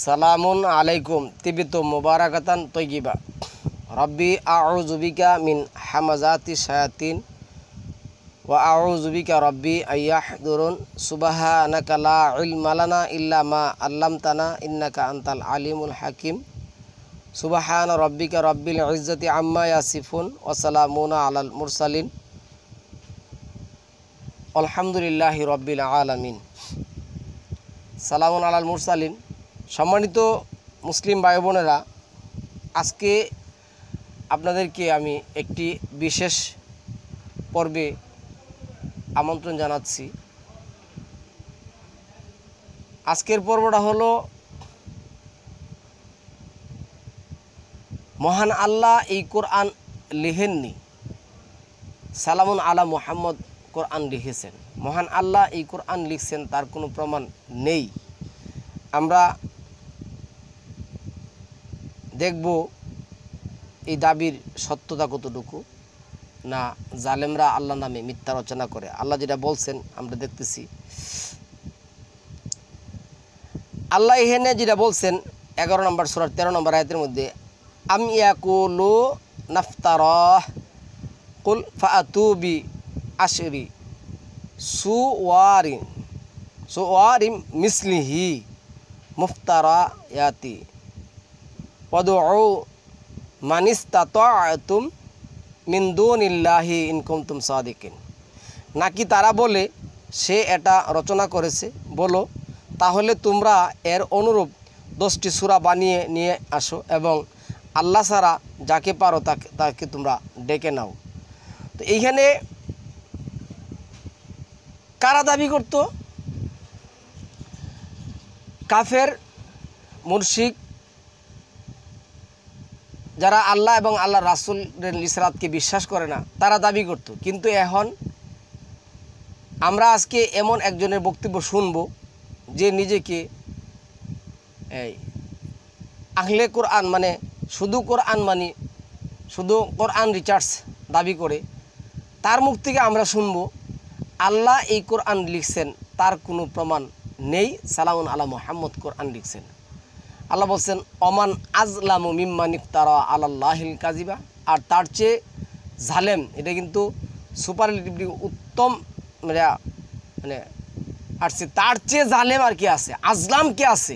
সালামুন আলাইকুম তিবিতু মুবারাকাতান তৈয়িবা। রব্বি আউযু বিকা মিন হামাজাতি শায়াতিন ওয়া আউযু বিকা রব্বি আইয়াহদুরুন। সুবহানাকা লা ইলমা লানা ইল্লা মা আল্লামতানা ইন্নাকা আনতাল আলিমুল হাকিম। সুবহানা রব্বিকা রব্বিল ইজ্জাতি আম্মা ইয়াসিফুন ওয়া সালামুন আলাল মুরসালিন আলহামদুলিল্লাহি রব্বিল আলামিন। সালামুন আলাল মুরসালিন। সম্মানিত মুসলিম ভাই বোনেরা, আজকে আপনাদেরকে আমি একটি বিশেষ পর্বে আমন্ত্রণ জানাচ্ছি। আজকের পর্বটা হলো মহান আল্লাহ এই কোরআন লিখেননি, সালামুন আলা মুহাম্মদ কোরআন লিখেছেন। মহান আল্লাহ এই কোরআন লিখছেন তার কোনো প্রমাণ নেই। আমরা দেখব এই দাবির সত্যতা কতটুকু, না জালেমরা আল্লাহ নামে মিথ্যা রচনা করে। আল্লাহ যেটা বলছেন আমরা দেখতেছি। আল্লাহ এখানে যেটা বলছেন 11 নম্বর সূরার 13 নম্বর আয়াতের মধ্যে, আম ইয়াকুলু নাফতারাহ কুল ফাআতু বি আশরি সুওয়ারিম মিসলিহি মুফতারায়াতি ওয়াদউ মানিস্তাতা'তুম মিন দুনিল্লাহি ইন কুনতুম সাদিকিন। নাকি তারা বলে সে এটা রচনা করেছে, বলো তাহলে তোমরা এর অনুরূপ 10টি সূরা বানিয়ে নিয়ে আসো এবং আল্লাহ ছাড়া যাকে পারো তাকে তোমরা ডেকে নাও। তো এইখানে কারা দাবি করত? কাফের, মুশরিক, যারা আল্লাহ এবং আল্লাহ রাসূলের ইসরাতকে বিশ্বাস করে না, তারা দাবি করত। কিন্তু এখন আমরা আজকে এমন একজনের বক্তব্য শুনব যে নিজেকে আহলে কোরআন মানে শুধু কোরআন রিসার্চ দাবি করে। তার মুখ থেকে আমরা শুনব আল্লাহ এই কোরআন লিখছেন তার কোনো প্রমাণ নেই, সালামুন আলা মুহাম্মদ কোরআন লিখছেন। আল্লাহ বলছেন অমান আজলামু মিম্মান ইফতারা আলাল্লাহিল কাযিবা। আর তার চেয়ে জালেম, এটা কিন্তু সুপারলেটিভলি উত্তম মানে আসছে, তার চেয়ে জালেম আর কি আছে, আজলাম কে আছে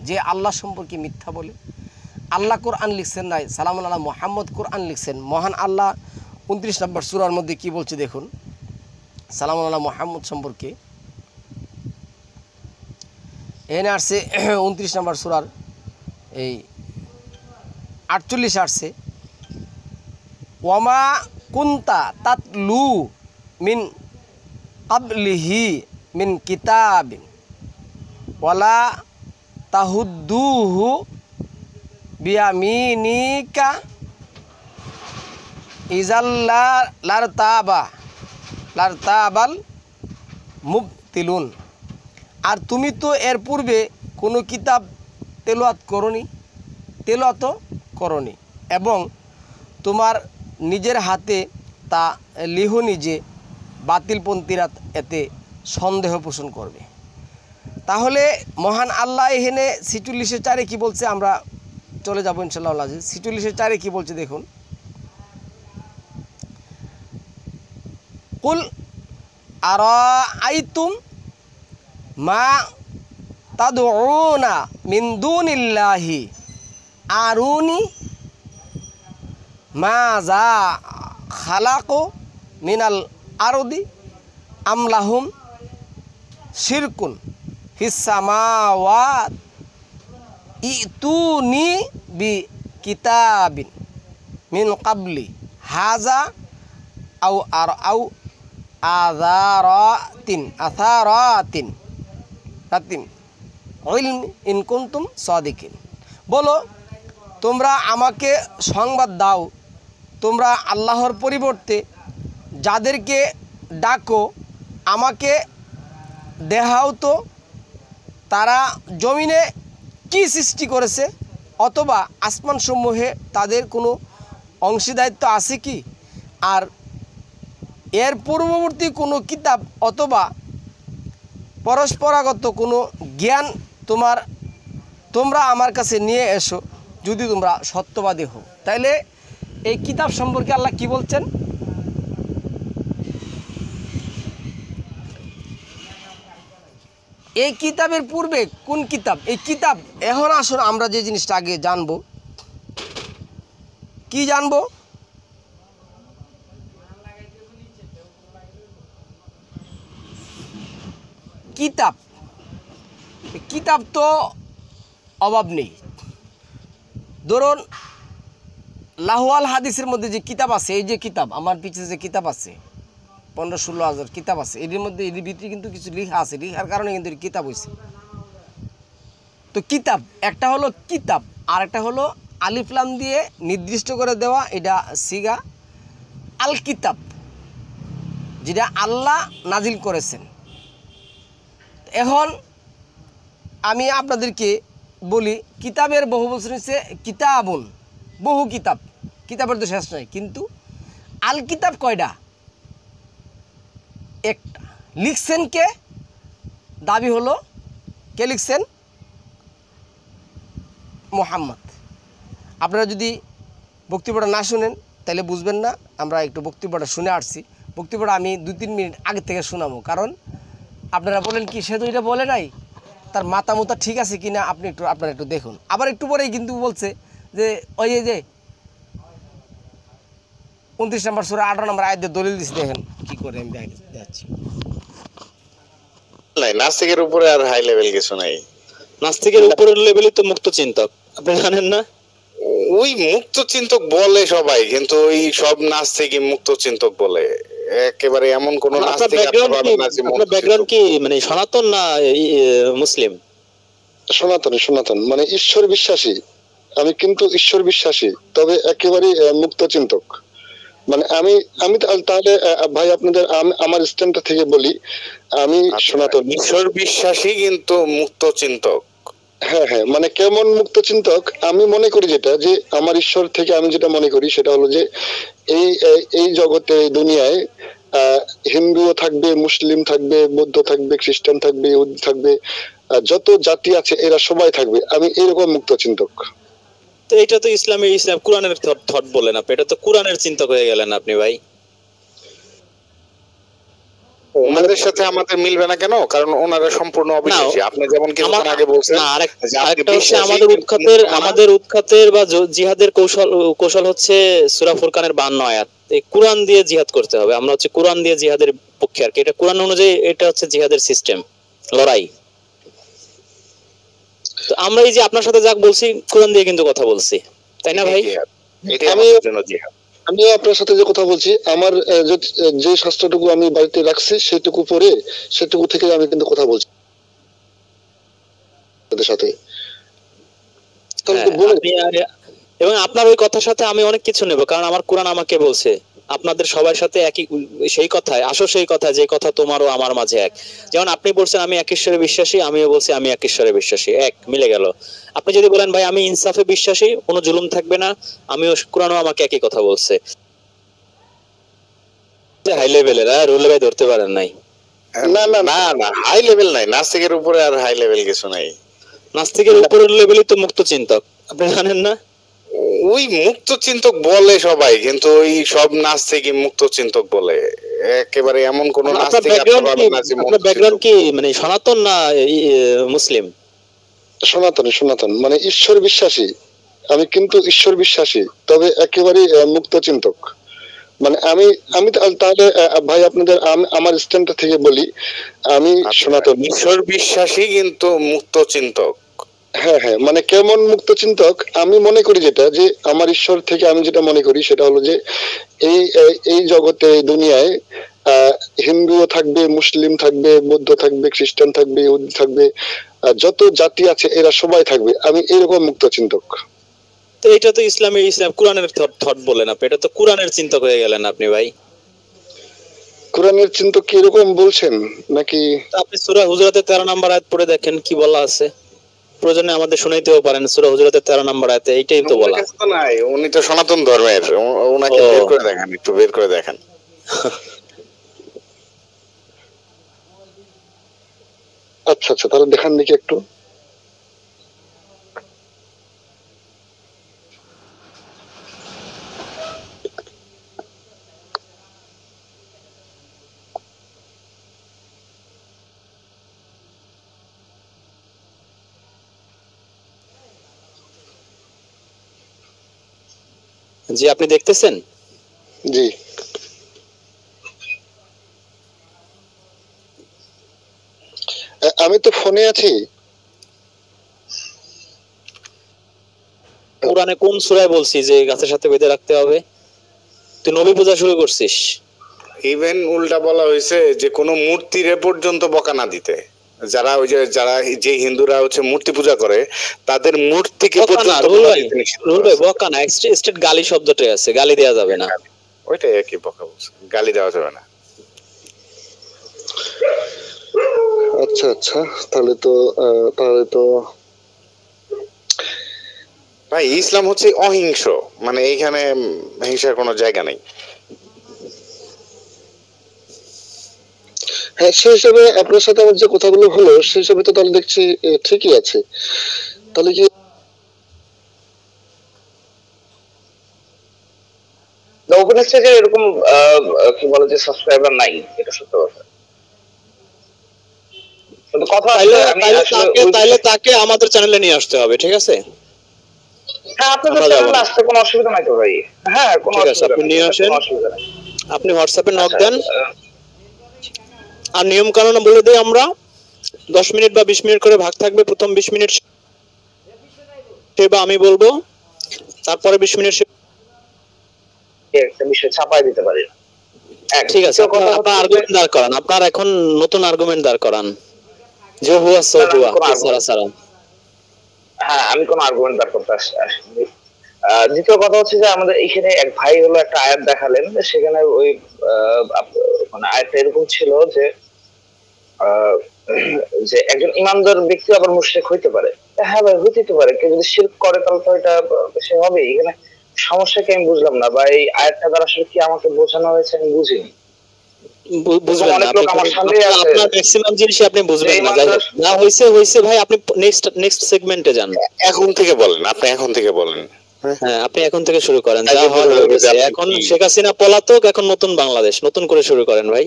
যে আল্লাহ সম্পর্কে মিথ্যা বলে। আল্লাহ কোরআন লিখছেন নাই, সালামুন আলা মুহাম্মদ কোরআন লিখছেন। মহান আল্লাহ 29 নম্বর সূরার মধ্যে কি বলছে দেখুন সালামুন আলা মুহাম্মদ সম্পর্কে। এখানে আসছে 29 নম্বর সূরার এই 48 আসছে, ওয়ামা কুনতা তাতলু মিন ক্বাবলিহি মিন কিতাবিন ওয়ালা তাহুদ্দুহু বিয়ামিনিকা ইজাল্লা লারতাবাল মুবতিলুন। আর তুমি তো এর পূর্বে কোনো কিতাব তেলাওয়াত করনি এবং তোমার নিজের হাতে তা লিখনি যে বাতিলপন্থীরা এতে সন্দেহ পোষণ করবে। তাহলে মহান আল্লাহ এখানে 46-4 কি বলছে, আমরা চলে যাব ইনশাআল্লাহ। 46-4 কি বলছে দেখুন, কুল আরাআইতুম মা তাদউনা মিন দুনিল্লাহি আরুনি মাজা খালাকু মিনাল আরদি আমলাহুম শিরকুন ফিস সামাওয়াত ইতুনি বি কিতাবিন মিন ক্বাবলি হাযা আও আথারাতিন ইলম ইন কুনতুম সাদিকিন। বলো তোমরা আমাকে সংবাদ দাও, তোমরা আল্লাহর পরিবর্তে যাদেরকে ডাকো আমাকে দেখাও তো তারা জমিনে কি সৃষ্টি করেছে, অথবা আসমানসমূহে তাদের কোনো অংশীদারিত্ব আছে কি, আর এর পূর্ববর্তী কোনো কিতাব অথবা পরস্পরাগত কোনো জ্ঞান তোমার তোমরা আমার কাছে নিয়ে এসো যদি তোমরা সত্যবাদী হও। তাইলে এই কিতাব সম্পর্কে আল্লাহ কি বলছেন? এই কিতাবের পূর্বে কোন কিতাব? এই কিতাব এখন আসুন আমরা যে জিনিসটা আগে জানবো। কি জানবো? কিতাব। কিতাব তো অভাব নেই। ধরুন লাহওয়াল হাদিসের মধ্যে যে কিতাব আছে, এই যে কিতাব আমার পিছিয়ে যে কিতাব আছে 15-16 হাজার কিতাব আছে, এর মধ্যে এর ভিতরে কিন্তু কিছু লেখা আছে, লেখার কারণে কিন্তু এর কিতাব হয়েছে। তো কিতাব একটা হলো কিতাব, আর একটা হলো আলিফ লাম দিয়ে নির্দিষ্ট করে দেওয়া, এটা সিগা আল কিতাব, যেটা আল্লাহ নাজিল করেছেন। এখন আমি আপনাদেরকে বলি, কিতাবের বহু বছর হচ্ছে কিতাবুন, বহু কিতাব, কিতাবের তো শেষ নয়। কিন্তু আল কিতাব কয়টা? একটা। লিখছেন কে? দাবি হলো কে লিখছেন? মুহাম্মদ। আপনারা যদি বক্তব্যটা না শুনেন তাহলে বুঝবেন না। আমরা একটু বক্তব্যটা শুনে আসছি। বক্তব্যটা আমি 2-3 মিনিট আগে থেকে শোনাবো, কারণ আপনারা বলেন কি সে তো এটা বলে নাই, তার মাথা মুতা ঠিক আছে কিনা আপনি আপনারা একটু দেখুন। আবার একটু পরেই কিন্তু বলছে যে ওই যে 29 নম্বর সূরা 18 নম্বর আয়াতে দলিল দিচ্ছে, দেখেন কি করে আমি দেখাচ্ছি। নাস্তিকের উপরে আর হাই লেভেল কিছু নাই। নাস্তিকের উপরের লেভেলই তো মুক্ত চিন্তক, আপনি জানেন না? ওই মুক্ত চিন্তক বলে সবাই, কিন্তু ওই সব নাস্তিকই মুক্ত চিন্তক বলে। একেবারে এমন কোন নাস্তিক আপনার ব্যাকগ্রাউন্ড কি মানে সনাতন না মুসলিম? সনাতন মানে ঈশ্বর বিশ্বাসী। আমি কিন্তু ঈশ্বর বিশ্বাসী, তবে একেবারে মুক্ত চিন্তক। মানে আমি আমি তাহলে ভাই আপনাদের আমার স্ট্যান্ডটা থেকে বলি, আমি সনাতন ঈশ্বর বিশ্বাসী কিন্তু মুক্ত চিন্তক। হ্যাঁ হ্যাঁ, মানে কেমন মুক্ত চিন্তক? আমি মনে করি যেটা, যে আমার ঈশ্বর থেকে আমি যেটা মনে করি সেটা হলো যে এই এই জগতে, এই দুনিয়ায় হিন্দুও থাকবে, মুসলিম থাকবে, বৌদ্ধ থাকবে, খ্রিস্টান থাকবে, ইহুদি থাকবে, যত জাতি আছে এরা সবাই থাকবে। আমি এরকম মুক্ত চিন্তক। তো এটা তো ইসলাম কোরআনের থট বলেন আপনি, এটা তো কোরআনের চিন্তক হয়ে গেলেন আপনি ভাই। ওনাদের সাথে আমাদের মিলবে না কেন? কারণ ওনারা সম্পূর্ণ অবিশ্বাসী। আপনি যেমন কিছুক্ষণ আগে বলছেন, না আরেকটা হচ্ছে আমাদের উৎখাতের বা জিহাদের কৌশল হচ্ছে সূরা ফুরকানের 52 আয়াত। এই কোরআন দিয়ে জিহাদ করতে হবে। আমরা হচ্ছে কোরআন দিয়ে জিহাদের পক্ষে আর কি। এটা কোরআন অনুযায়ী এটা হচ্ছে জিহাদের সিস্টেম, লড়াই। তো আমরা এই যে আপনার সাথে যা বলছি কোরআন দিয়ে কিন্তু কথা বলছি, তাই না ভাই? আমি আপনার সাথে যে কথা বলছি, আমার যে শাস্ত্রটুকু আমি বাড়িতে রাখছি সেটুকু পড়ে, সেটুকু থেকে আমি কিন্তু কথা বলছি তাদের সাথে। এবং আপনার ওই কথার সাথে আমি অনেক কিছু নেব, কারণ আমার কোরআন আমাকে বলছে আপনাদের সবার সাথে একই, সেই কথায় আসো, সেই কথা যে কথা তোমারও আমার মাঝে এক। যেমন আপনি বলছেন আমি এক ঈশ্বরে বিশ্বাসী, আমিও বলছি আমি এক ঈশ্বরে বিশ্বাসী, এক মিলে গেল। আপনি যদি বলেন ভাই আমি ইনসাফে বিশ্বাসী, কোনো জুলুম থাকবে না, আমিও, কোরআনও আমাকে একই কথা বলছে। হাই লেভেলের রুলে ভাই ধরতে পারেন নাই। না না না না, হাই লেভেল নাই। নাস্তিকের উপরে আর হাই লেভেল কিছু নাই। নাস্তিকের উপরের লেভেলই তো মুক্ত চিন্তক, আপনি জানেন না? ওই মুক্ত চিন্তক বলে সবাই, কিন্তু ওই সব নাস্তিকই মুক্ত চিন্তক বলে। একেবারে এমন কোন নাস্তিক আপনার ব্যাকগ্রাউন্ড কি মানে সনাতন না মুসলিম? সনাতন মানে ঈশ্বর বিশ্বাসী। আমি কিন্তু ঈশ্বর বিশ্বাসী, তবে একেবারে মুক্ত চিন্তক। মানে আমি আমি তাহলে ভাই আপনাদের আমার স্ট্যান্ডটা থেকে বলি, আমি সনাতন ঈশ্বর বিশ্বাসী কিন্তু মুক্ত চিন্তক। হ্যাঁ হ্যাঁ, মানে কেমন মুক্ত চিন্তক? আমি মনে করি যেটা, যে আমার ঈশ্বর থেকে আমি যেটা মনে করি সেটা হলো যে এই এই জগতে, এই দুনিয়ায় হিন্দুও থাকবে, মুসলিম থাকবে, বৌদ্ধ থাকবে, খ্রিস্টান থাকবে, ইহুদি থাকবে, যত জাতি আছে এরা সবাই থাকবে। আমি এরকম মুক্ত চিন্তক। তো এটা তো ইসলাম কোরআনের থট বলেন আপনি, এটা তো কোরআনের চিন্তক হয়ে গেলেন আপনি ভাই। কোরআনের চিন্তক কি এরকম বলছেন নাকি? আপনি সূরা হুজুরাতের 13 নম্বর আয়াত পড়ে দেখেন কি বলা আছে। প্রয়োজনে আমাদের শুনাইতেও পারেন, সূরা হুজুরাতের 13 নম্বর আয়াতে এইটাই তো বলা। নাই, উনি তো সনাতন ধর্মের, ওনাকে বের করে দেখেন, একটু বের করে দেখেন। আচ্ছা আচ্ছা, তাহলে দেখান দেখি একটু। জি, আপনি দেখতেছেন? জি। আমি তো ফোনে আছি। কোরআনে কোন সূরায় বলছি যে গাছের সাথে বেঁধে রাখতে হবে? তুই নবী পূজা শুরু করছিস। ইভেন উল্টা বলা হয়েছে যে কোনো মূর্তিরে পর্যন্ত বকা না দিতে। যারা যে হিন্দুরা হচ্ছে মূর্তি পূজা করে তাদের মূর্তিকে বকা না পর্যন্ত রুহুল বকা ভাই, দিতে নিষেধ রুহুল করা ভাই হয়েছে। বকা না, স্টেট গালি শব্দটাই আছে, গালি দেওয়া যাবে না। ওইটাই একই বকা বলছে, গালি দেওয়া যাবে না। আচ্ছা আচ্ছা, তাহলে তো ভাই ইসলাম হচ্ছে অহিংস, মানে এইখানে হিংসার কোনো জায়গা নেই। হ্যাঁ, সেই হিসাবে আপনার সাথে আমার যে কথাগুলো হলো সেই হিসাবে তো তাহলে দেখছি ঠিকই আছে। তাহলে কি ওপেন স্টেজে এরকম কি বলে যে সাবস্ক্রাইবার নাই, এটা সত্য কথা। কিন্তু কথা তাইলে হচ্ছে আমি তাইলে আসলে তাকে তাইলে তাকে আমাদের চ্যানেলে নিয়ে আসতে হবে, ঠিক আছে? হ্যাঁ, আপনাদের আমরা যাবো চ্যানেলে না। আসতে কোনো অসুবিধা নাই তো ভাই। হ্যাঁ, কোনো ঠিক আছে, অসুবিধা আপনি নাই, নিয়ে এটা আসেন, কোনো অসুবিধা নাই। আপনি হোয়াটসঅ্যাপে নক আচ্ছা, দেন। আর নিয়ম কানুন বলে দিই আমরা, 10 মিনিট বা 20 মিনিট করে ভাগ থাকবে। প্রথম 20 মিনিট সে বা আমি বলবো, তারপরে 20 মিনিট একটা বিষয় ছাপাই দিতে পারি না। ঠিক আছে। দ্বিতীয় কথা আপনার হচ্ছে আর্গুমেন্ট দাঁড় করান, আপনার এখন নতুন আর্গুমেন্ট দাঁড় করান, যে হুয়া সো না, আমি হুয়া কোনো কে সারা argument- সারা। হ্যাঁ, আমি কোনো আর্গুমেন্ট দাঁড় করতে আসিনি। দ্বিতীয় কথা হচ্ছে যে আমাদের এখানে এক ভাই হলো একটা আয়াত দেখালেন, সেখানে ওই মানে আয়াতটা এরকম ছিল যে আহ, যে একজন ইমানদার ব্যক্তি আবার মুশরিক হইতে পারে। হ্যাঁ ভাই, হইতে পারে, কেউ যদি শিরক করে তাহলে তো এটা সে হবে। এখানে সমস্যা কি আমি বুঝলাম না, বা এই আয়াতটা দ্বারা আসলে কি আমাকে বোঝানো হয়েছে আমি বুঝিনি। বুঝবেন না অনেক আপনি, লোক আমার সামনেই আছে আপনার ম্যাক্সিমাম জিনিসই আপনি বুঝবেন যে না। যাই হোক, ইমানদার, না হইছে হইছে ভাই, আপনি নেক্সট সেগমেন্টে যান। এখন থেকে বলেন, আপনি এখন থেকে বলেন। হ্যাঁ, আপনি এখন থেকে শুরু করেন, যা তাইলে হওয়ার বোঝা হয়ে যাবে যে গেছে। আপনি এখন কি। শেখ হাসিনা পলাতক, এখন নতুন বাংলাদেশ, নতুন করে শুরু করেন ভাই।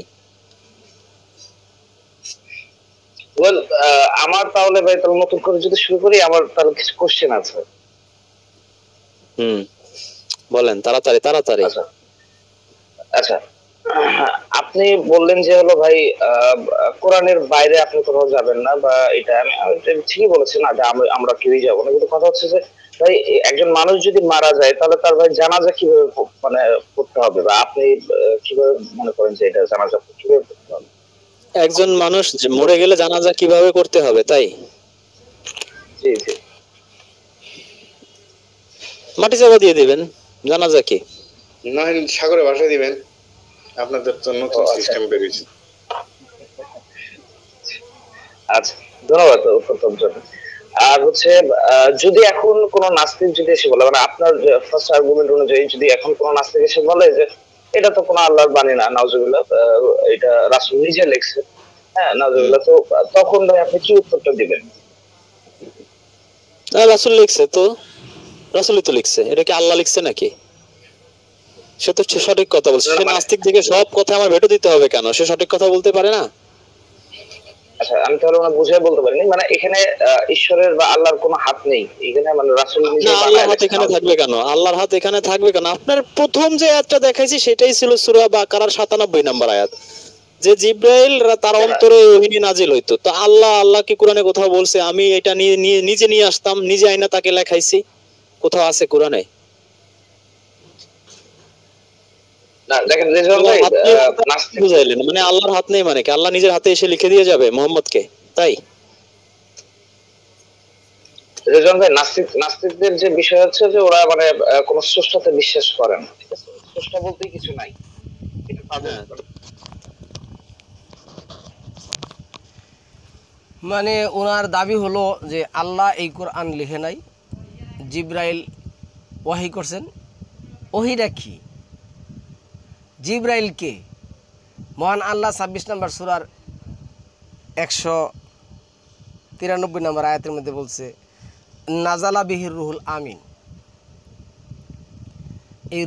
ওয়েল, আমার তাহলে ভাই তাহলে নতুন করে যদি শুরু করি, আমার তাহলে কিছু কোশ্চেন আছে। হুম, বলেন তাড়াতাড়ি তাড়াতাড়ি। আচ্ছা আচ্ছা, আপনি বললেন যে হলো ভাই কোরআনের বাইরে আপনি কোথাও যাবেন না, বা এটা এটা ঠিকই বলেছেন না যে আমরা কেউই যাবো না, কিন্তু কথা হচ্ছে যে ভাই একজন মানুষ যদি মারা যায় তাহলে তার ভাই জানাজা কিভাবে মানে করতে হবে, বা আপনি কিভাবে মনে করেন যে এটা জানাজা কিভাবে করতে হবে? একজন মানুষ মরে গেলে জানাজা কিভাবে করতে হবে তাই? জি জি। মাটি চাপা দিয়ে দিবেন, জানাজা কি? নয় সাগরে ভাসায় দিবেন, আপনাদের তো নতুন ও, আচ্ছা। সিস্টেম বেরিয়েছে। আচ্ছা, ধন্যবাদ উত্তরটার জন্য। আর হচ্ছে যদি এখন কোন নাস্তিক যদি এসে বলে, মানে আপনার ফার্স্ট আর্গুমেন্ট অনুযায়ী যদি এখন কোন নাস্তিক এসে বলে যে এটা তো কোনো আল্লাহর বাণী না, নাউজুবিল্লাহ, এটা রাসূল নিজে লিখছে, হ্যাঁ নাউজুবিল্লাহ, তো তখন ভাই আপনি কি উত্তরটা দিবেন? রাসূল লিখছে তো, রাসূলই তো লিখছে, এটা কি আল্লাহ লিখছে নাকি? সে তো সঠিক কথা বলছে। সে নাস্তিক দিকে সব কথা আমার ভেটো দিতে হবে কেন? সে সঠিক কথা বলতে পারে না? আচ্ছা, আমি তাহলে মানে বুঝে বলতে পারিনি, মানে এখানে ঈশ্বরের বা আল্লাহর কোনো হাত নেই এখানে, মানে রাসূল নিজে না, আল্লাহর বানায় হাত লিখছে। এখানে থাকবে কেন? আল্লাহর হাত এখানে থাকবে কেন? আপনার প্রথম যে আয়াতটা দেখাইছি সেটাই ছিল সূরা বাকারার 97 নম্বর আয়াত, যে জিব্রাইল তার অন্তরে ওহী নাজিল হইতো। তো আল্লাহ কি কোরআনে কোথাও বলছে আমি এটা নিজে নিয়ে আসতাম, নিজে আইনা তাকে লেখাইছি? কোথাও আছে কোরআনে? না দেখেন রেজাউল ভাই, আল্লাহর হাত নেই নাস্তিক বুঝাইলেন, মানে আল্লাহর হাত নেই মানে কি? আল্লাহ নিজের হাতে এসে লিখে দিয়ে যাবে মোহাম্মদকে, তাই? রেজন ভাই, নাস্তিকদের যে বিষয় হচ্ছে যে ওরা মানে কোন স্রষ্টাতে বিশ্বাস করে না, ঠিক আছে? স্রষ্টা বলতেই কিছু নাই, এটা তাদের হ্যাঁ। মানে ওনার দাবি হলো যে আল্লাহ এই কোরআন লিখে নাই, জিব্রাইল ওয়াহি করছেন। ওহিটা কি? জিব্রাইল কে? মহান আল্লাহ 26 নম্বর সূরার 193 নম্বর আয়াতের মধ্যে বলছে নাজালা বিহির রুহুল আমিন। এই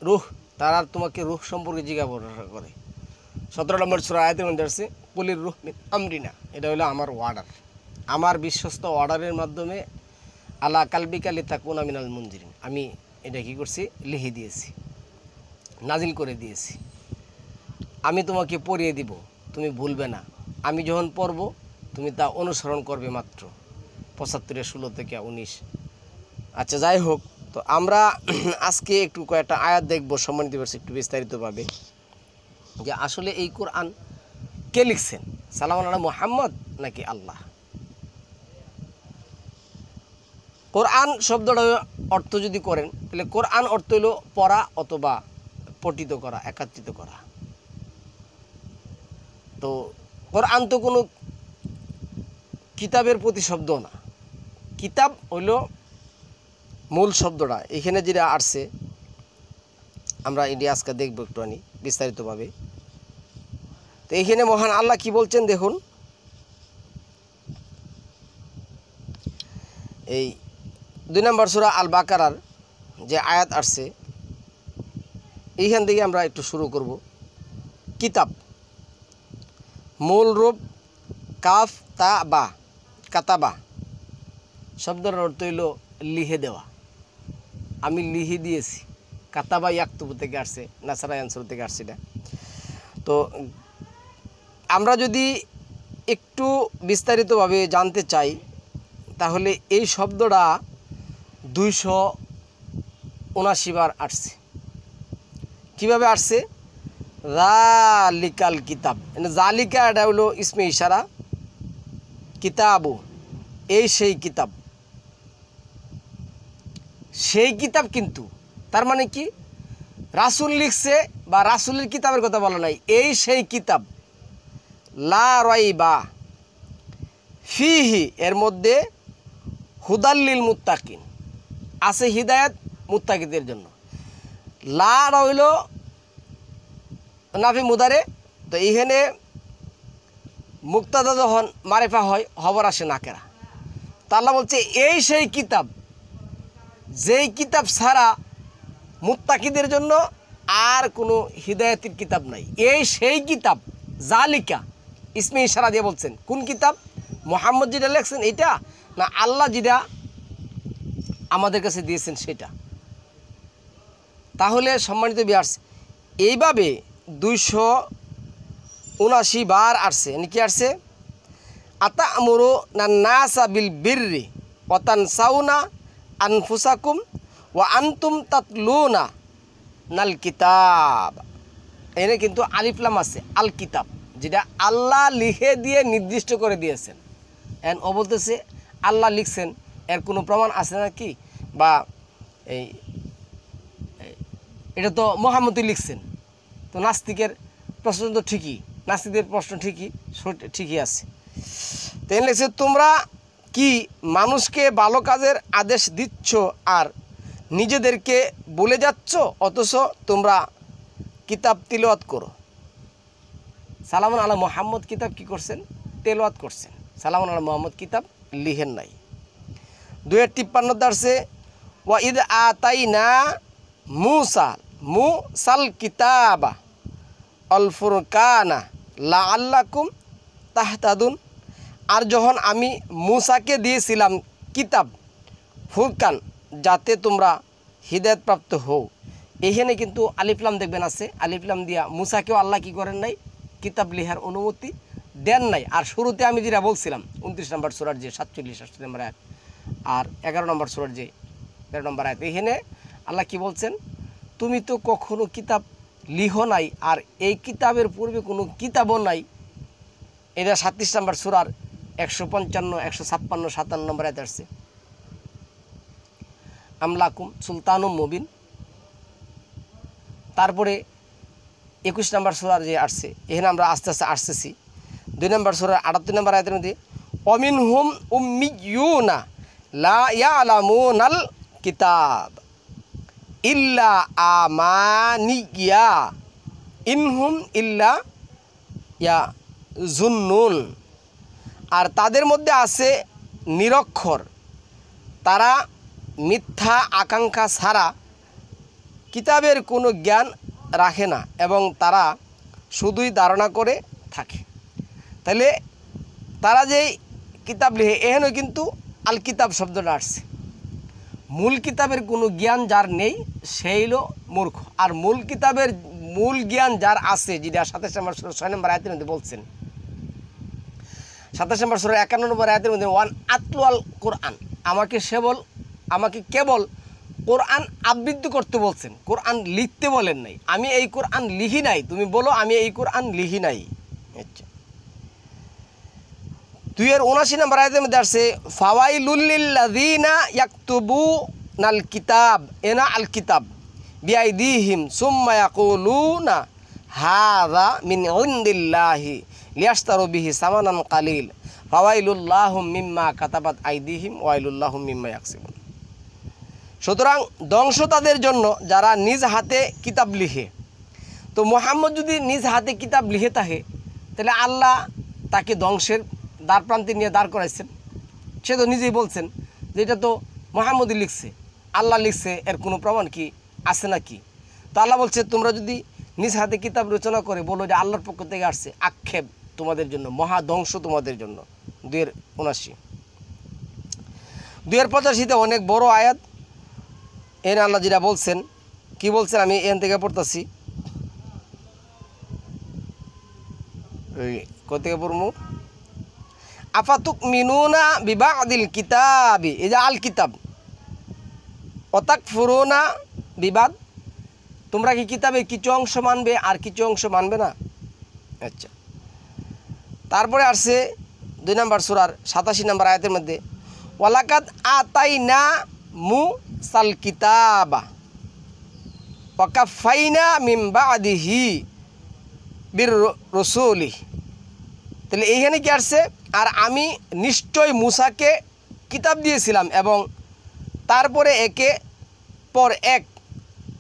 রুহ তারা তোমাকে রুহ সম্পর্কে জিজ্ঞাসা করে। 17 নম্বর সূরা আয়াতের মধ্যে আছে কুলির রুহ মিন আমরিনা, এটা হলো আমার অর্ডার, আমার বিশ্বস্ত অর্ডারের মাধ্যমে আলা কালবিকা লিতাকুনা মিনাল মুনজিরিন, আমি এটা কি করছি, লিখে দিয়েছি, নাজিল করে দিয়েছি। আমি তোমাকে পড়িয়ে দিব, তুমি ভুলবে না। আমি যখন পড়ব তুমি তা অনুসরণ করবে মাত্র। 75-16-19। আচ্ছা, যাই হোক, তো আমরা আজকে একটু কয়েকটা আয়াত দেখব সম্মানিত ভার্স একটু বিস্তারিতভাবে, যে আসলে এই কোরআন কে লিখছেন, সালামুন আলা মুহাম্মদ নাকি আল্লাহ। কোরআন শব্দটা অর্থ যদি করেন তাহলে কোরআন অর্থ হলো পড়া অথবা পঠিত করা, একত্রিত করা। তো কোরআন তো কোনো কিতাবের প্রতিশব্দ না। কিতাব হইল মূল শব্দটা, এখানে যেটা আসছে আমরা এটি আজকে দেখব একটুখানি বিস্তারিতভাবে। তো এইখানে মহান আল্লাহ কি বলছেন দেখুন, এই 2 নম্বর সূরা আল বাকারার যে আয়াত আসছে এইখান থেকে আমরা একটু শুরু করব। কিতাব মূল রূপ কাফ তা বা, কাতাবা শব্দের অর্থ হইল লিখে দেওয়া। আমি লিখে দিয়েছি। কাতাবা ইয়াকতুবু থেকে আসছে, নাসারা আনসার থেকে আসছে এটা। তো আমরা যদি একটু বিস্তারিতভাবে জানতে চাই তাহলে এই শব্দটা 279 বার আসছে। কিভাবে আসছে? জালিকাল কিতাব, জালিকা এটা হলো ইসমে ইশারা, কিতাবু এই সেই কিতাব। সেই কিতাব কিন্তু তার মানে কি, রাসূল লিখছে বা রাসূলের কিতাবের কথা বলা নাই, এই সেই কিতাব। লা রাইবা ফিহি, এর মধ্যে হুদাল্লিল মুত্তাকিন, আছে হিদায়াত মুত্তাকিদের জন্য। লা রইল নাফি মুদারে, তো এইখানে মুক্তাদা যখন মারেফা হয় খবর আসে নাকেরা। তা আল্লাহ বলছে এই সেই কিতাব, যেই কিতাব ছাড়া মুত্তাকিদের জন্য আর কোনো হিদায়াতের কিতাব নাই। এই সেই কিতাব, জালিকা ইসমে ইশারা দিয়ে বলছেন। কোন কিতাব? মুহাম্মদ যেটা লেখছেন এইটা, না আল্লাহ যেটা আমাদের কাছে দিয়েছেন সেটা। তাহলে সম্মানিত ভিউয়ার্স, এইভাবে 279 বার আসছে। কি আসছে? আতা'মুরু নান্নাসা বিল বিররি ওয়া তানসাউনা আনফুসাকুম ওয়া আনতুম তাতলুনা নাল কিতাব। এখানে কিন্তু আলিফ লাম আছে, আল কিতাব, যেটা আল্লাহ লিখে দিয়ে নির্দিষ্ট করে দিয়েছেন। এন ও বলতেছে আল্লাহ লিখছেন, এর কোনো প্রমাণ আছে নাকি? বা এই এটা তো মুহাম্মদই লিখছেন। তো নাস্তিকের প্রশ্ন তো ঠিকই, নাস্তিকদের প্রশ্ন ঠিকই আছে। তাই লিখছে, তোমরা কি মানুষকে ভালো কাজের আদেশ দিচ্ছ আর নিজেদেরকে বলে যাচ্ছ, অথচ তোমরা কিতাব তিলাওয়াত করো। সালামুন আলা মুহাম্মদ কিতাব কি করছেন? তেলাওয়াত করছেন। সালামুন আলা মুহাম্মদ কিতাব লিখেন নাই। 253 আসছে, ওয়া ইদ আতাইনা মুসাল কিতাবা আল ফুরকানা লাআল্লাকুম তাহতাদুন। আর যখন আমি মুসাকে দিয়েছিলাম কিতাব ফুরকান, যাতে তোমরা হিদায়াতপ্রাপ্ত হও। এইখানে কিন্তু আলিফলাম দেখবেন আছে, আলিফলাম দিয়া মুসাকেও আল্লাহ কি করেন নাই, কিতাব লিখার অনুমতি দেন নাই। আর শুরুতে আমি যেটা বলছিলাম 29 নম্বর সূরার যে 47-48 নম্বর আয়াত আর 11 নম্বর সূরার যে 13 নম্বর আয়াত, এখানে আল্লাহ কি বলছেন, তুমি তো কখনো কিতাব লিখো নাই, আর এই কিতাবের পূর্বে কোনো কিতাবও নাই। এটা 37 নম্বর সূরার 155, 156, 57 নম্বর আয়াত আসছে। আমলাকুম সুলতানুম মুবিন। তারপরে 21 নম্বর সূরার যে আসছে, এখানে আমরা আস্তে আস্তে আসতেছি। 2 নম্বর সূরার 78 নম্বর আয়াতের মধ্যে অমিনহুম উম্মিয়ুনা লা ইয়ালামুনাল কিতাব ইল্লা আমানিয়া ইনহুম ইল্লা ইয়াজুন্নুন। আর তাদের মধ্যে আছে নিরক্ষর, তারা মিথ্যা আকাঙ্ক্ষা ছাড়া কিতাবের কোনো জ্ঞান রাখে না এবং তারা শুধুই ধারণা করে থাকে। তাহলে তারা যেই কিতাব লিখে, এখানেও কিন্তু আল কিতাব শব্দটা আসছে। মূল কিতাবের কোনো জ্ঞান যার নেই সেই হলো মূর্খ। আর মূল কিতাবের মূল জ্ঞান যার আছে, যেটা 27 নম্বর সূরা 6 নম্বর আয়াতের মধ্যে বলছেন, 27 নম্বর সূরা 51 নম্বর আয়াতের মধ্যে ওয়ান আতলুল কোরআন, আমাকে কেবল কোরআন আবৃত্তি করতে বলছেন, কোরআন লিখতে বলেন নাই। আমি এই কোরআন লিখি নাই, তুমি বলো আমি এই কোরআন লিখি নাই। আচ্ছা, 279 নম্বর আয়াতের মধ্যে আসছে ফাওয়াইলুল লিল্লাযিনা ইয়াকতুবুনাল কিতাব এনা আল কিতাব বিআইদিহিম সুম্মা ইয়াকুলুনা হাযা মিন ইনদিল্লাহি লিয়াশতারু বিহি সামানান কালিল ফাওয়াইলুল লাহুম মিম্মা কাতাবাত আইদিহিম ওয়াইলুল লাহুম মিম্মা ইয়াকসিবুন। সুতরাং ধ্বংস তাদের জন্য যারা নিজ হাতে কিতাব লিখে। তো মুহাম্মদ যদি নিজ হাতে কিতাব লিখে থাকে, তাহলে আল্লাহ তাকে ধ্বংসের দ্বার প্রান্তে নিয়ে দাঁড় করাইছেন। সে তো নিজেই বলছেন যে এটা তো মুহাম্মদই লিখছে, আল্লাহ লিখছে, এর কোনো প্রমাণ কি আছে নাকি? তো আল্লাহ বলছে তোমরা যদি নিজ হাতে কিতাব রচনা করে বলো যে আল্লাহর পক্ষ থেকে আসছে, আক্ষেপ তোমাদের জন্য, মহা ধ্বংস তোমাদের জন্য। 279 285 অনেক বড় আয়াত। এর আল্লাহ যেটা বলছেন, কি বলছেন আমি এখান থেকে পড়তেছি, কোথেকে পড়মু, আফাতুমিনুনা বিবাদিল কিতাবি, এই যে আল কিতাব, ওয়াতাকফুরুনা বিবাদ, তোমরা কি কিতাবের কিছু অংশ মানবে আর কিছু অংশ মানবে না? আচ্ছা, তারপরে আসছে 2 নম্বর সূরার 87 নম্বর আয়াতের মধ্যে ওয়ালাকাদ আতাইনা মুসাল কিতাবা ওয়া কাফাইনা মিন বাদিহি বির রাসূলি। তাহলে এইখানে কি আসছে, আর আমি নিশ্চয় মুসাকে কিতাব দিয়েছিলাম এবং তারপরে একে পর এক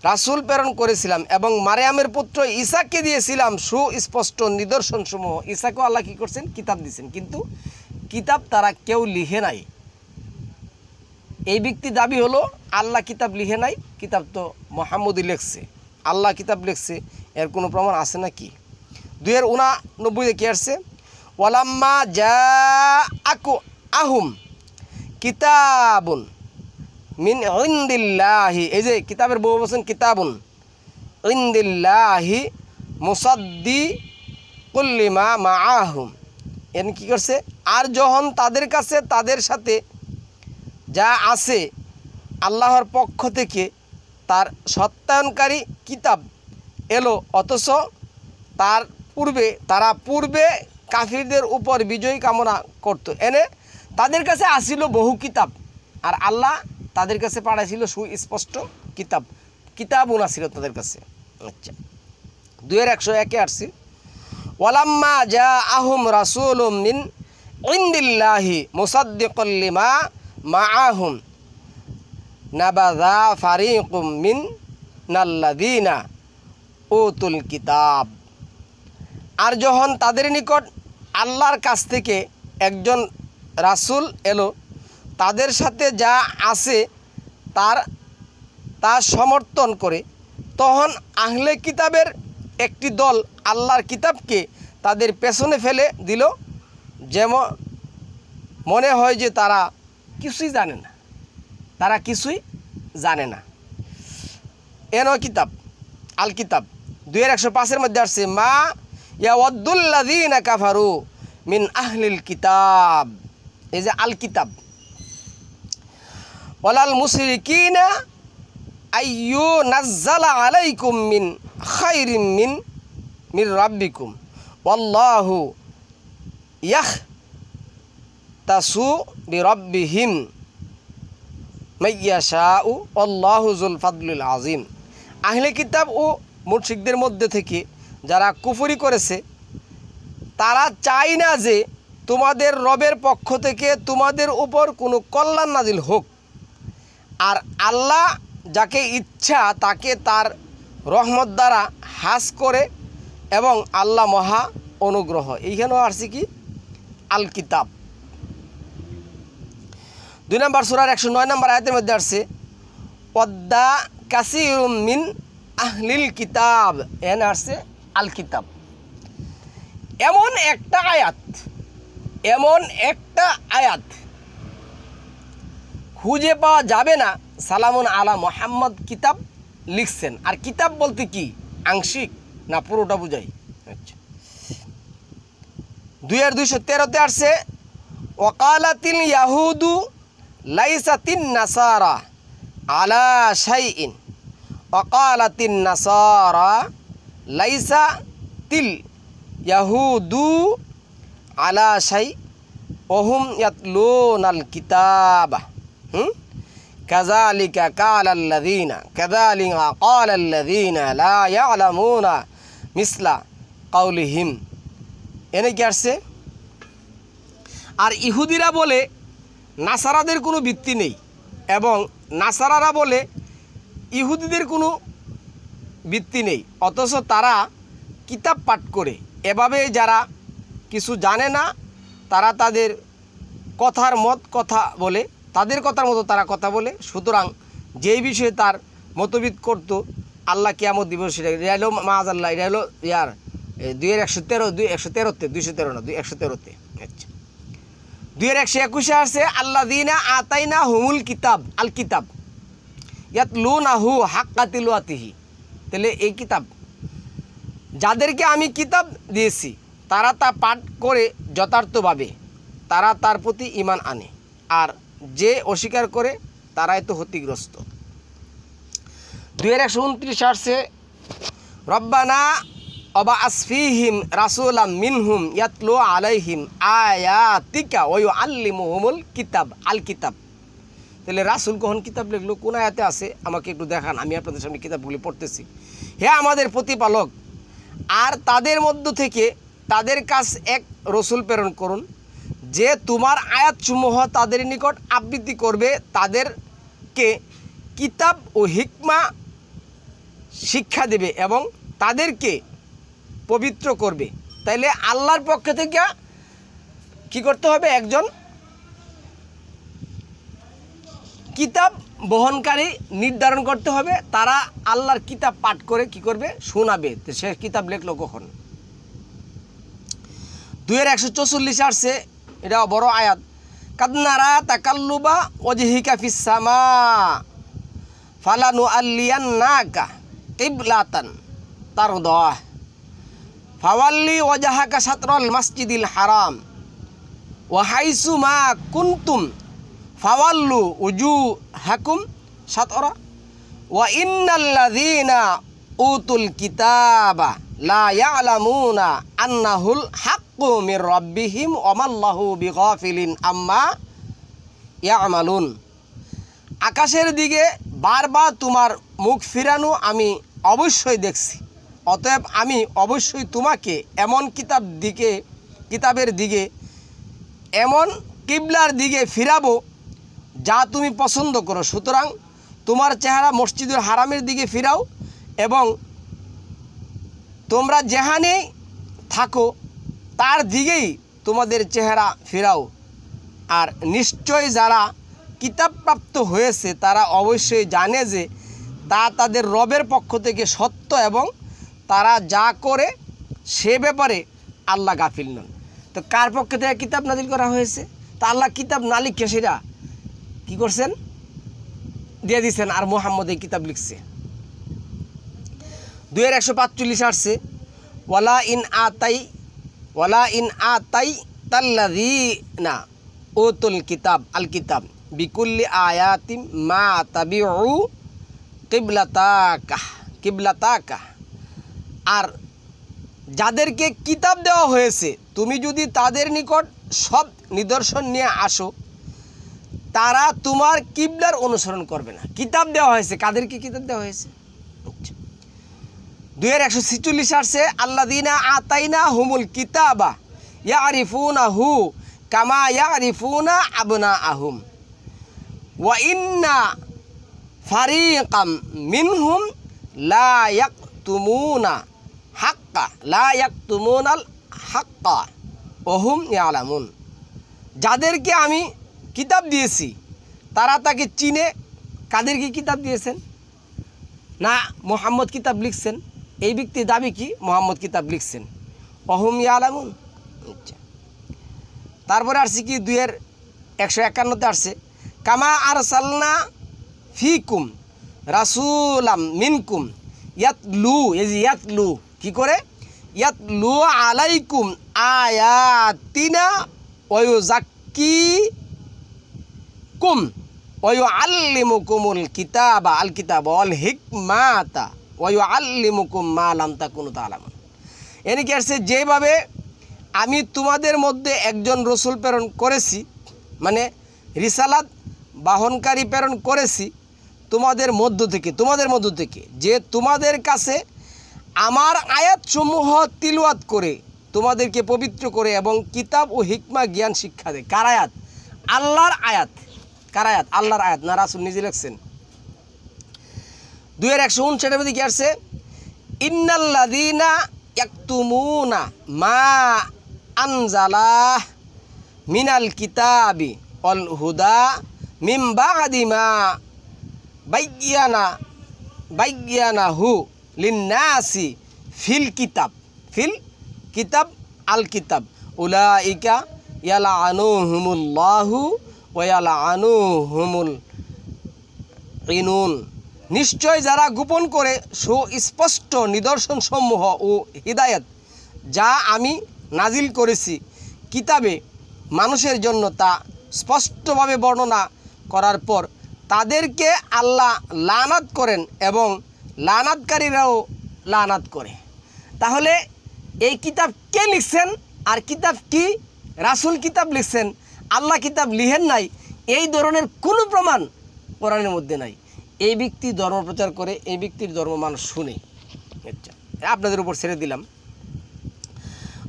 রাসূল প্রেরণ করেছিলাম এবং মারিয়ামের পুত্র ঈসাকে দিয়েছিলাম সুস্পষ্ট নিদর্শনসমূহ। ঈসাকেও আল্লাহ কী করছেন, কিতাব দিয়েছেন, কিন্তু কিতাব তারা কেউ লিখে নাই। এই ব্যক্তি দাবি হলো আল্লাহ কিতাব লিখে নাই, কিতাব তো মুহাম্মদই লিখছে, আল্লাহ কিতাব লিখছে, এর কোনো প্রমাণ আছে নাকি? 289 কি আসছে ওয়ালাম্মা জাআকু আহুম কিতাবুন মিন ইনদিল্লাহি, এই যে কিতাবের বহু বচন কিতাবুন, ইনদিল্লাহি মুসাদ্দিকুল লিমা মাআহুম, এর কি করছে, আর যখন তাদের কাছে তাদের সাথে যা আছে আল্লাহর পক্ষ থেকে তার সত্যায়নকারী কিতাব এলো, অথচ তারা পূর্বে কাফিরদের উপর বিজয় কামনা করত, এনে তাদের কাছে আসিল বহু কিতাব আর আল্লাহ তাদের কাছে পাঠাইছিল সুস্পষ্ট কিতাবও না ছিল তাদের কাছে। আচ্ছা, 201 আসছে ওয়ালাম্মা জাআহুম রাসূলুম মিন ইনদিল্লাহি মুসাদ্দিকুল লিমা মাআহুম নাবাযা ফারিকুম মিনাল্লাযীনা উতুল কিতাব। আর যখন তাদের নিকট আল্লাহর কাছ থেকে একজন রাসূল এলো, তাদের সাথে যা আছে তা সমর্থন করে, তখন আহলে কিতাবের একটি দল আল্লাহর কিতাবকে তাদের পেছনে ফেলে দিল, যেমন মনে হয় যে তারা কিছুই জানে না, এনো কিতাব আল কিতাব। 205 মধ্যে আসছে মা ইয়াওয়াদ্দুল্লাযীনা কাফারু মিন আহলিল কিতাব, এই যে আল কিতাব, ওয়ালাল মুশরিকিনা আইয়ু নাজ্জালা আলাইকুম মিন খায়রিম মিন রাব্বিকুম ওয়াল্লাহু ইয়াখতাসু বিরাব্বিহিম মাইয়াশাউ ওয়াল্লাহু যুল ফাদলিল আযীম। আহলে কিতাব ও মুশরিকদের মধ্যে থেকে যারা কুফরি করেছে, তারা চায় না যে তোমাদের রবের পক্ষ থেকে তোমাদের উপর কোনো কল্যাণ নাজিল হোক, আর আল্লাহ যাকে ইচ্ছা তাকে তার রহমত দ্বারা হ্রাস করে এবং আল্লাহ মহা অনুগ্রহ। এইখানেও আসছে কি আল কিতাব। 2 নম্বর সূরার 109 নম্বর আয়াতের মধ্যে আসছে ওয়াদ্দা কাসীরুম মিন আহলিল কিতাব, এখানে আসছে আল কিতাব। এমন একটা আয়াত খুঁজে পাওয়া যাবে না সালামুন আলা মোহাম্মদ কিতাব লিখছেন। আর কিতাব বলতে কি আংশিক না পুরোটা বুঝাই? আচ্ছা, 2:213 আসছে ওয়াকালাতিল ইয়াহুদু লাইসাতিন নাসারা আলা শাইইন, ওয়াকালাতিন নাসারা লাইসাতিল ইয়াহুদু আলা শাই ওহুম ইয়াতলুনাল কিতাবা কাযালিকা কালাল্লাযীনা লা ইয়ালামুনা মিসলা কাউলিহিম। এনে কি আসছে? আর ইহুদিরা বলে নাসারাদের কোনো ভিত্তি নেই, এবং নাসারারা বলে ইহুদিদের কোনো ভিত্তি নেই, অথচ তারা কিতাব পাঠ করে। এভাবে যারা কিছু জানে না তারা তাদের কথার কথা বলে, তাদের কথার মতো তারা কথা বলে। সুতরাং যেই বিষয়ে তার মতবিদ করতো আল্লাহ কিয়ামত দিবস, এটা হলো মাআযাল্লাহ, এটা হলো 213তে। আচ্ছা, 2:121 আসছে আল্লাযীনা আতাইনা হুমুল কিতাব আল কিতাব ইয়াতলুনাহু হাক্কা তিলাওয়াতিহি। তাহলে এই কিতাব যাদেরকে আমি কিতাব দিয়েছি তারা তা পাঠ করে যথার্থভাবে তারা তার প্রতি ঈমান আনে, আর যে অস্বীকার করে তারাই তো ক্ষতিগ্রস্ত। 2:129 আসছে রব্বানা অবাআস ফীহিম রাসূলাম মিনহুম ইয়াতলু আলাইহিম আয়াতিকা ওয়া ইউআল্লিমুহুমুল কিতাব আল কিতাব। তাহলে রাসূল কখন কিতাব লিখলো? কোন আয়াতে আছে আমাকে একটু দেখান, আমি আপনাদের সামনে কিতাবগুলি পড়তেছি। হে আমাদের প্রতিপালক, আর তাদের মধ্য থেকে তাদের কাছ এক রসুল প্রেরণ করুন, যে তোমার আয়াতসমূহ তাদের নিকট আবৃত্তি করবে, তাদেরকে কিতাব ও হিকমা শিক্ষা দেবে এবং তাদেরকে পবিত্র করবে। তাইলে আল্লাহর পক্ষ থেকে কি করতে হবে? একজন কিতাব বহনকারী নির্ধারণ করতে হবে, তারা আল্লাহর কিতাব পাঠ করে কি করবে? শোনাবে। তো সে কিতাব লেখলো কখন? 2:144 আসছে, এটা বড় আয়াত, কাদনারা তাকাল্লুবা ওয়াজহিকা ফিস সামা ফালানুআল্লিয়ান্নাকা কিবলাতান তারদাহ ফাওয়াল্লি ওয়াজহাকা শাতরাল মাসজিদিল হারাম ওয়া হাইসু মা কুনতুম ফাওয়াল্লু উজুহাকুম শাতরা ওয়া ইন্নাল্লাযীনা উতুল কিতাবা লা ইয়ালামুনা আন্নাহুল হাক্কু মির রাব্বিহিম ওয়া মাল্লাহু বিগাফিলিন আম্মা ইয়ামালুন। আকাশের দিকে বারবার তোমার মুখ ফিরানো আমি অবশ্যই দেখছি, অতএব আমি অবশ্যই তোমাকে এমন কিতাবের দিকে এমন কিবলার দিকে ফিরাবো যা তুমি পছন্দ করো। সুতরাং তোমার চেহারা মসজিদুল হারামের দিকে ফিরাও এবং তোমরা যেখানেই থাকো তার দিকেই তোমাদের চেহারা ফিরাও। আর নিশ্চয় যারা কিতাবপ্রাপ্ত হয়েছে তারা অবশ্যই জানে যে তা তাদের রবের পক্ষ থেকে সত্য এবং তারা যা করে সে ব্যাপারে আল্লাহ গাফিল নন। তো কার পক্ষ থেকে কিতাব নাজিল করা হয়েছে? তা আল্লাহ কিতাব না লিখে সেটা কী করছেন? দিয়ে দিয়েছেন, আর মুহাম্মদ এই কিতাব লিখছে। 2:145 আসছে ওয়ালা ইন আতাই তাল্লাযীনা উতুল কিতাব আল কিতাব বিকুল্লি আয়াতিম মা তাবিউ কিবলাতাকা। আর যাদেরকে কিতাব দেওয়া হয়েছে তুমি যদি তাদের নিকট সব নিদর্শন নিয়ে আসো তারা তোমার কিবলার অনুসরণ করবে না। কিতাব দেওয়া হয়েছে, কাদেরকে কিতাব দেওয়া হয়েছে? 2:146 আসছে আল্লাযীনা আতাইনা হুমুল কিতাবা ইয়ারিফুনাহু কামা ইয়ারিফুনা আবনাআহুম ওয়া ইন্না ফারিকাম মিনহুম লা ইয়াকতুমুনাল হাক্কা ওয়া হুম ইয়ালামুন। যাদেরকে আমি কিতাব দিয়েছি তারা তাকে চিনে। কাদেরকে কিতাব দিয়েছেন? না মুহাম্মদ কিতাব লিখছেন, এই ব্যক্তির দাবি কি মুহাম্মদ কিতাব লিখছেন। ওহুম ইয়ালামুন। আচ্ছা, তারপরে আসছে কি 2:151 আসছে কামা আরসালনা ফিকুম রাসূলাম মিনকুম ইয়াতলু, এই যে ইয়াতলু কি করে, ইয়াতলু আলাইকুম আয়াতিনা ওয়া ইউযাক্কিকুম ওয়া ইউআল্লিমুকুমুল কিতাবা আল কিতাবা ওয়াল হিকমাতা ওয়া ইউআল্লিমুকুম মা লাম তাকুনু তা'লামুন। এনে কি আসছে, যেভাবে আমি তোমাদের মধ্যে একজন রসুল প্রেরণ করেছি, মানে রিসালাত বাহনকারী প্রেরণ করেছি তোমাদের মধ্য থেকে, যে তোমাদের কাছে আমার আয়াতসমূহ তিলওয়াত করে তোমাদেরকে পবিত্র করে এবং কিতাব ও হিকমা জ্ঞান শিক্ষা দেয়। কার আয়াত? আল্লাহর আয়াত। কার আয়াত? আল্লাহর আয়াত, না রাসূল নিজে লিখছেন। 2:159 মধ্যে কি আসছে, ইন্নাল্লাযীনা ইয়াকতুমুনা মা আনজালা মিনাল কিতাবি ওয়াল হুদা মিন বা'দি মা বায়্যানাহু লিন্নাসি ফিল কিতাব আল কিতাব উলাইকা ইয়ালআনুহুমুল্লাহু ওয়া ইয়ালআনুহুমুল ইনুন। নিশ্চয় যারা গোপন করে সুস্পষ্ট নিদর্শনসমূহ ও হিদায়াত যা আমি নাজিল করেছি কিতাবে মানুষের জন্য তা স্পষ্টভাবে বর্ণনা করার পর তাদেরকে আল্লাহ লানাত করেন এবং লানাতকারীরাও লানাত করে। তাহলে এই কিতাব কে লিখছেন? আর কিতাব কি? রাসূল কিতাব লিখছেন, আল্লাহ কিতাব লিখেন নাই, এই ধরনের কোনো প্রমাণ কোরআনের মধ্যে নাই। এই ব্যক্তি ধর্ম প্রচার করে, এই ব্যক্তির ধর্ম মানুষ শুনে। আচ্ছা, আপনাদের উপর ছেড়ে দিলাম।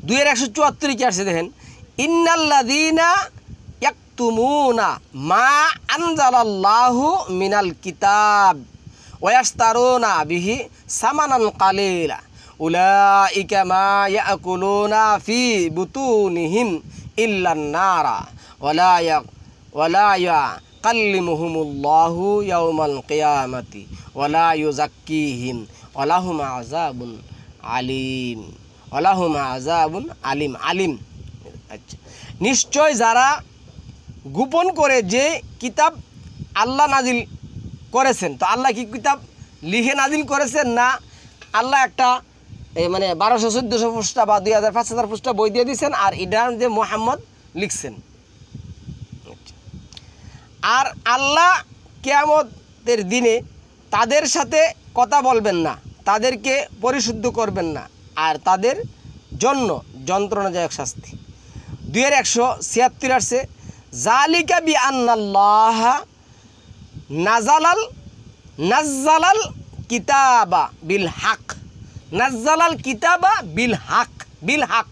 2:174 কি আসছে দেখেন, ইন্নাল্লাযীনা ইয়াকতুমুনা মা আনজালাল্লাহু মিনাল কিতাব ওয়া ইয়াশতারুনা বিহি সামানান কালীলা উলাইকা মা ইয়াকুলুনা ফি বুতুনিহিম ইল্লান নারা ওয়ালা ইয়াকাল্লিমুহুমুল্লাহু ইয়াওমাল কিয়ামাতি ওয়ালা ইউযাক্কিহিম ওয়ালাহুম আযাবুন আলিম। আচ্ছা, নিশ্চয় যারা গোপন করে যে কিতাব আল্লাহ নাজিল করেছেন, তো আল্লাহ কি কিতাব লিখে নাজিল করেছেন, না আল্লাহ একটা মানে 1200-1400 পৃষ্ঠা বা 2000-5000 পৃষ্ঠা বই দিয়ে দিয়েছেন আর এটা যে মুহাম্মদ লিখছেন। আর আল্লাহ কিয়ামতের দিনে তাদের সাথে কথা বলবেন না, তাদেরকে পরিশুদ্ধ করবেন না, আর তাদের জন্য যন্ত্রণাদায়ক শাস্তি। 2:176 আসছে, জালিকা বিআন্নাল্লাহা নাজ্জালাল কিতাবা বিল হক,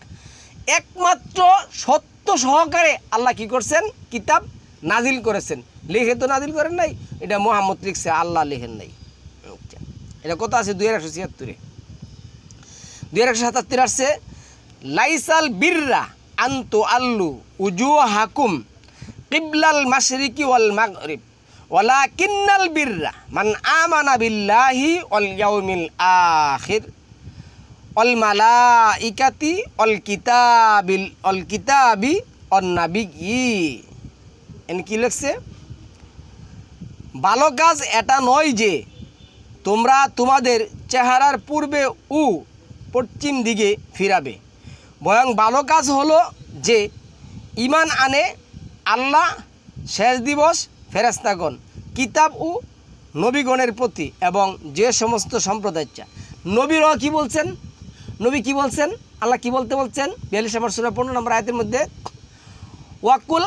একমাত্র সত্য সহকারে আল্লাহ কি করছেন? কিতাব নাজিল করেছেন। লিখে তো নাজিল করেন নাই, এটা মুহাম্মদ লিখছে, আল্লাহ লিখেন নাই। এটা কত আছে? 2:176। 2:177 আসছে, লাইসাল বিররা আনতু আল্লু উজুহাকুম কিবলাল মাশরিকি ওয়াল মাগরিব ওয়ালাকিন্নাল বিররা মান আমানা বিল্লাহি ওয়াল ইয়াউমিল আখির ওয়াল মালাইকাতি ওয়াল কিতাবি ওয়ান নাবিয়্যি। এনে কি লিখছে? ভালো কাজ এটা নয় যে তোমরা তোমাদের চেহারার পূর্বে ও পশ্চিম দিকে ফিরাবে, বরং ভালো কাজ হলো যে ঈমান আনে আল্লাহ, শেষ দিবস, ফেরেশতাগণ, কিতাব ও নবীগণের প্রতি এবং যে সমস্ত সম্প্রদায়। নবীরাও কি বলছেন? নবী কি বলছেন? আল্লাহ কি বলতে বলছেন? 42 নম্বর সূরা 15 নম্বর আয়াতের মধ্যে, ওয়াকুল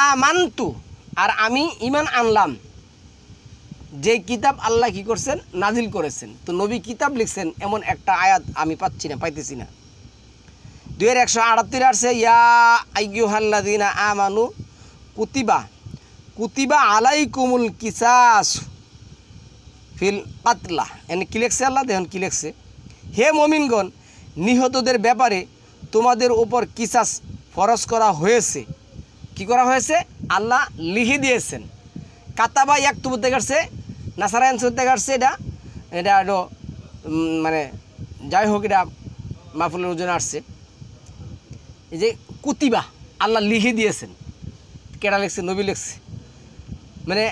আমান্তু, আর আমি ঈমান আনলাম যে কিতাব আল্লাহ কি করছেন? নাজিল করেছেন। তো নবী কিতাব লিখছেন এমন একটা আয়াত আমি পাইতেছি না। 2:178 আসছে, ইয়া আইয়ুহাল্লাযীনা আমানু কুতিবা আলাইকুমুল কিসাস ফিল কাতলা। এনে কি লিখছে আল্লাহ? দেখুন কি লিখছে, হে মুমিনগণ, নিহতদের ব্যাপারে তোমাদের উপর কিসাস ফরজ করা হয়েছে। কি করা হয়েছে? আল্লাহ লিখে দিয়েছেন। কাতাবা ইয়াকতুবু থেকে আসছে, নাসারা আনসার থেকে আসছে। এটা একটু মানে যাই হোক, এটা মাফুলের ওজনে আসছে। এই যে কুতিবা আল্লাহ লিখে দিয়েছেন, কেডা লিখছে? নবী লিখছে। মানে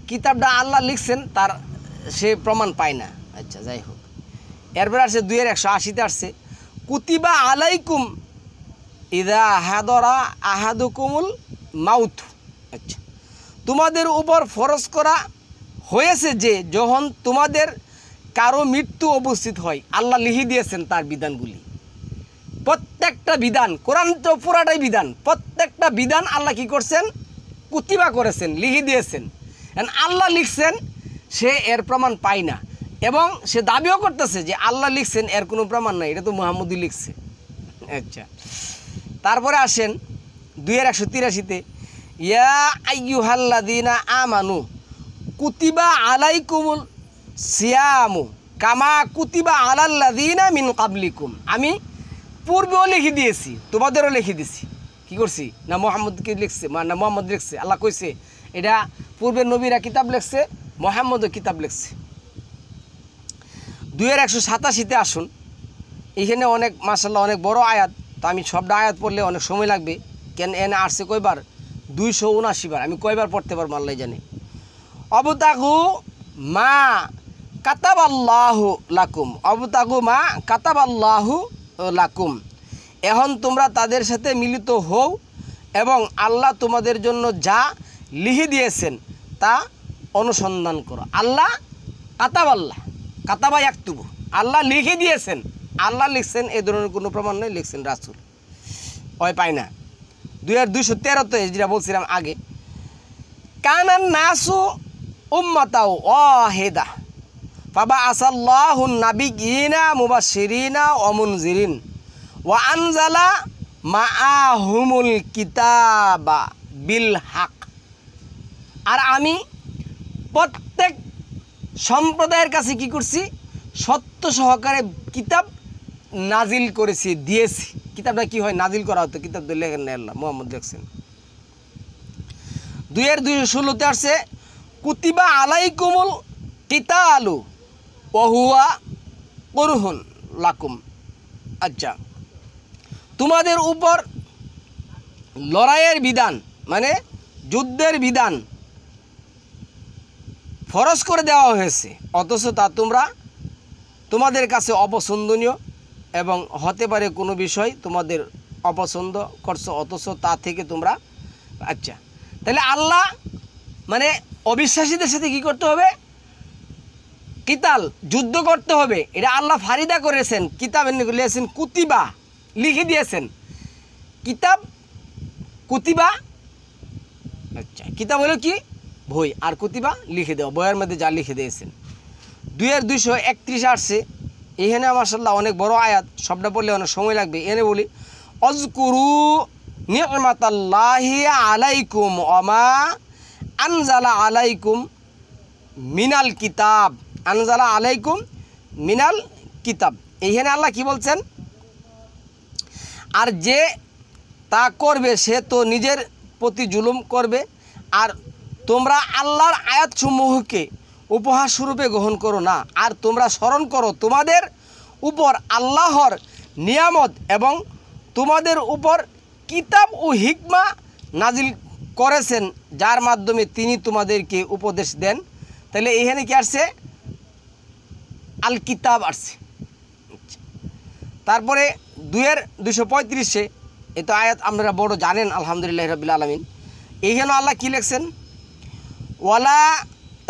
কিতাবটা আল্লাহ লিখছেন তার সে প্রমাণ পায় না। আচ্ছা, যাই হোক। এরপরে আসছে 2-180-তে আসছে কুতিবা আলাইকুম ইদা হাদরা আহাদুকুমুল মাউত। আচ্ছা, তোমাদের উপর ফরজ করা হয়েছে যে যখন তোমাদের কারো মৃত্যু উপস্থিত হয়। আল্লাহ লিখে দিয়েছেন তার বিধানগুলি, প্রত্যেকটা বিধান। কোরআন তো পুরাটাই বিধান, প্রত্যেকটা বিধান আল্লাহ কি করছেন? কুতিবা করেছেন, লিখে দিয়েছেন। আল্লাহ লিখছেন, সে এর প্রমাণ পায় না এবং সে দাবিও করতেছে যে আল্লাহ লিখছেন, এর কোনো প্রমাণ নাই, এটা তো মুহাম্মদই লিখছে। আচ্ছা, তারপরে আসেন 2-183-তে ইয়া আইয়ুহাল্লাযীনা আমানু কুতিবা আলাইকুমুল সিয়ামু কামা কুতিবা আলাল্লাযীনা মিন ক্বাবলিকুম। আমি পূর্বেও লিখে দিয়েছি, তোমাদেরও লিখে দিছি। কি করছি? না মুহাম্মদকে লিখছে, না মুহাম্মদ লিখছে? আল্লাহ কইছে এটা পূর্বের নবীরা কিতাব লিখছে, মুহাম্মদও কিতাব লিখছে। 2-187-তে আসুন। এখানে অনেক মাশাআল্লাহ অনেক বড় আয়াত, তো আমি সবটা আয়াত পড়লে অনেক সময় লাগবে। কেন এনে আসছে কয়বার? 279 বার। আমি কয়বার পড়তে পারবো আল্লাহ জানে। অবতাগু মা কাতাবাল্লাহু লাকুম, অবতাগু মা কাতাবাল্লাহু লাকুম। এখন তোমরা তাদের সাথে মিলিত হও এবং আল্লাহ তোমাদের জন্য যা লিখে দিয়েছেন তা অনুসন্ধান করো। আল্লাহ কাতাবাল্লাহ, কাতাবা ইয়াকতুবু, আল্লাহ লিখে দিয়েছেন, আল্লাহ লিখছেন, এই ধরনের কোনো প্রমাণ নেই, লিখছেন রাসূল। ওই পায় না। 213-তে যেটা বলছিলাম আগে, কানান নাসু উম্মাতাও ওয়াহিদা ফাবাআসাল্লাহু নাবিয়্যিনা মুবাশশিরিনা ওয়া মুনজিরিন ওয়া আনজালা মাআহুমুল কিতাবা বিল হক। আর আমি প্রত্যেক সম্প্রদায়ের কাছে কি করছি? সত্য সহকারে কিতাব নাজিল করেছি, দিয়েছি। কিতাবটা কি হয়? নাজিল করা হতো, কিতাব তো লেখেন না আল্লাহ, মুহাম্মদ লিখছেন। 2-216-তে আসছে কুতিবা আলাইকুমুল কিতালু ওয়া হুয়া কুরহুন লাকুম। আচ্ছা, তোমাদের উপর লড়াইয়ের বিধান মানে যুদ্ধের বিধান ফরজ করে দেওয়া হয়েছে, অথচ তা তোমাদের কাছে অপছন্দনীয় এবং হতে পারে কোনো বিষয় তোমাদের অপছন্দ করছো, অথচ তা থেকে তোমরা। আচ্ছা, তাহলে আল্লাহ মানে অবিশ্বাসীদের সাথে কি করতে হবে? কিতাল, যুদ্ধ করতে হবে। এটা আল্লাহ ফারিদা করেছেন, কিতাব লিখেছেন, কুতিবা লিখে দিয়েছেন। কিতাব কুতিবা, আচ্ছা, কিতাব হলো কি? বই, আর কুতিবা লিখে দেওয়া, বইয়ের মধ্যে যা লিখে দিয়েছেন। 2-231 আসছে। এখানে মাশাআল্লাহ অনেক বড় আয়াত, সবটা পড়লে অনেক সময় লাগবে। এনে বলি অযকুরু নি'মাতাল্লাহি আলাইকুম ওয়া মা আনজালা আলাইকুম মিনাল কিতাব, আনজালা আলাইকুম মিনাল কিতাব। এইখানে আল্লাহ কি বলছেন? আর যে তা করবে সে তো নিজের প্রতি জুলুম করবে। আর তোমরা আল্লাহর আয়াতসমূহকে উপহার স্বরূপে গ্রহণ করো না, আর তোমরা স্মরণ করো তোমাদের উপর আল্লাহর নিয়ামত এবং তোমাদের উপর কিতাব ও হিকমা নাজিল করেছেন, যার মাধ্যমে তিনি তোমাদেরকে উপদেশ দেন। তাহলে এখানে কি আসছে? আল কিতাব আসছে। তারপরে 2-235-এ এ তো আয়াত আপনারা বড় জানেন, আলহামদুলিল্লাহ রাব্বিল আলামিন। এইখানে আল্লাহ কি লিখছেন? ওয়ালা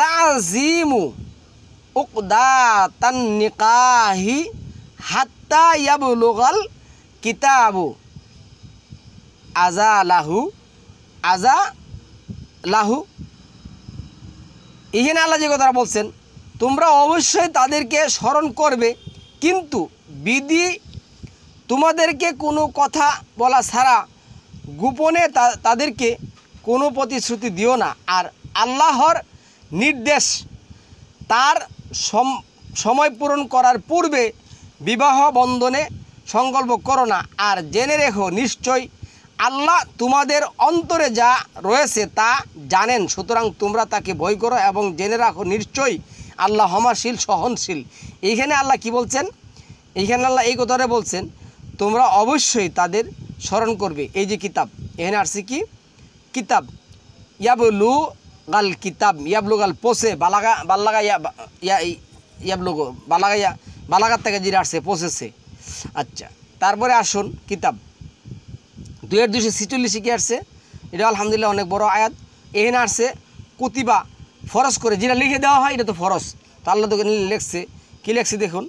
তাযিমু উকদাতান নিকাহি হাত্তা ইয়াবলুগাল কিতাবু আজালাহু। এখানে আল্লাহ যে কথাটা বলছেন, তোমরা অবশ্যই তাদেরকে স্মরণ করবে, কিন্তু বিধি তোমাদেরকে কোনো কথা বলা ছাড়া গোপনে তাদেরকে কোনো প্রতিশ্রুতি দিও না। আর আল্লাহর নির্দেশ তার সময় পূরণ করার পূর্বে বিবাহ বন্ধনে সংকল্প করো না। আর জেনে রেখো, নিশ্চয় আল্লাহ তোমাদের অন্তরে যা রয়েছে তা জানেন, সুতরাং তোমরা তাকে ভয় করো এবং জেনে রাখো নিশ্চয়ই আল্লাহ ক্ষমাশীল সহনশীল। এইখানে আল্লাহ কি বলছেন? এইখানে আল্লাহ এই কথাটা বলছেন, তোমরা অবশ্যই তাদের স্মরণ করবে। এই যে কিতাব, এখানে আসছে কি কিতাব, ইয়াবলু গাল কিতাব, ইয়াবলু গাল পোষে বালাগা ইয়াবলুগো বালাগার থেকে যেটা আসছে পোষেছে। আচ্ছা, তারপরে আসুন কিতাব 2:246 কি আসছে, এটা আলহামদুলিল্লাহ অনেক বড় আয়াত। এখানে আসছে কুতিবা, ফরজ করে, যেটা লিখে দেওয়া হয় এটা তো ফরজ। তো আল্লাহ তো লিখছে, কী লিখছে দেখুন,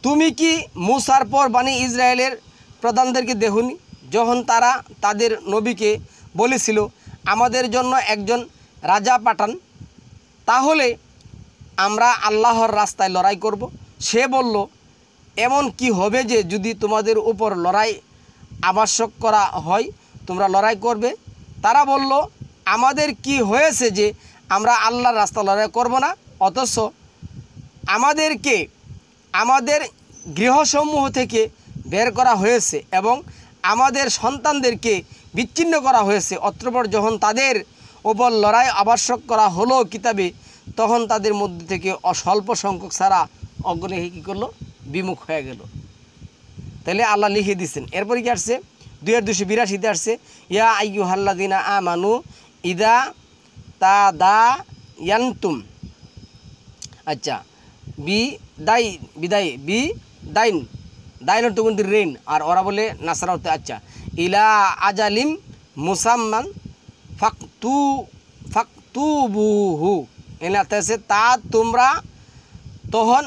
তুমি কি মুসার পর বানি ইসরায়েলের প্রধানদেরকে দেখুনি যখন তারা তাদের নবীকে বলেছিল আমাদের জন্য একজন রাজা পাঠান, তাহলে আমরা আল্লাহর রাস্তায় লড়াই করব। সে বলল, এমন কি হবে যে যদি তোমাদের উপর লড়াই আবশ্যক করা হয় তোমরা লড়াই করবে? তারা বলল, আমাদের কি হয়েছে যে আমরা আল্লাহর রাস্তা লড়াই করব না? অথচ আমাদেরকে আমাদের গৃহসমূহ থেকে বের করা হয়েছে এবং আমাদের সন্তানদেরকে বিচ্ছিন্ন করা হয়েছে। অতঃপর যখন তাদের ওপর লড়াই আবশ্যক করা হলো কিতাবে, তখন তাদের মধ্যে থেকে অস্বল্প সংখ্যক ছাড়া অগ্রহী কী করলো, বিমুখ হয়ে গেল। তাহলে আল্লাহ লিখে দিচ্ছেন। এরপরে কি আসছে 2:282 আসছে, ইয়া আইয়ুহাল্লাযিনা আমানু ইদা তাদায়ানতুম, আচ্ছা দাইন অর্থ কিন্তু রেন, আর ওরা বলে নাসারা অর্থ। আচ্ছা, ইলা আজালিম মুসাম্মান ফাকতুবুহু, এনে আছে তা তোমরা তখন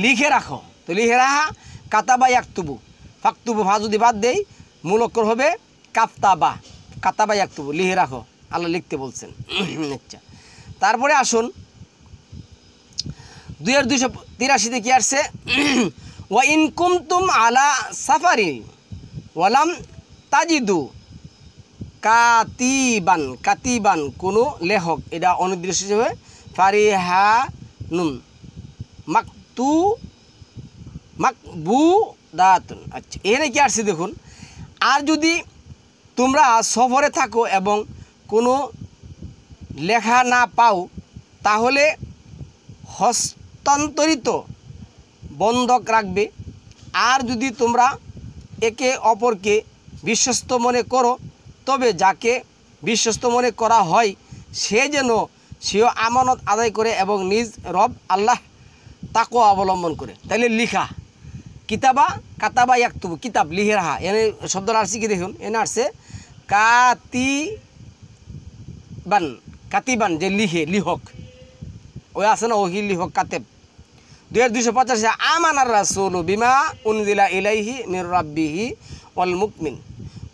লিখে রাখো। তো লিখে রাখা কাতাবা ইয়াকতুবু, ফাকতুবু ভা যদি বাদ দেই মূল অক্ষর হবে কাফতাবা, কাতাবা ইয়াকতুবু, লিখে রাখো, আল্লাহ লিখতে বলছেন। আচ্ছা, তারপরে আসুন 2:283 কি আসছে, ওয়া ইন কুমতুম আলা সাফারি ওয়ালাম তাজিদু কাতিবান কোনো লেখক, এটা অনির্দিষ্ট হিসেবে ফারিহানুন মাকবুদাতুন। আচ্ছা, এখানে কি আসছে দেখুন, আর যদি তোমরা সফরে থাকো এবং কোনো লেখা না পাও তাহলে হস্তান্তরিত বন্ধক রাখবে। আর যদি তোমরা একে অপরকে বিশ্বস্ত মনে করো, তবে যাকে বিশ্বস্ত মনে করা হয় সে যেন সেও আমানত আদায় করে এবং নিজ রব আল্লাহ তাকওয়া অবলম্বন করে। তাইলে লিখা কাতাবা ইয়াকতুবু, কিতাব লিখে রাখা, এনে শব্দটা আসছে কি দেখুন, এনে আসছে কাতিবান যে লিহক, ওই আছে না ওহি লিহক কাতেব। 2:285 আমানার রাসূলু বিমা উনজিলা ইলাইহি মির রাব্বিহি ওয়াল মুমিন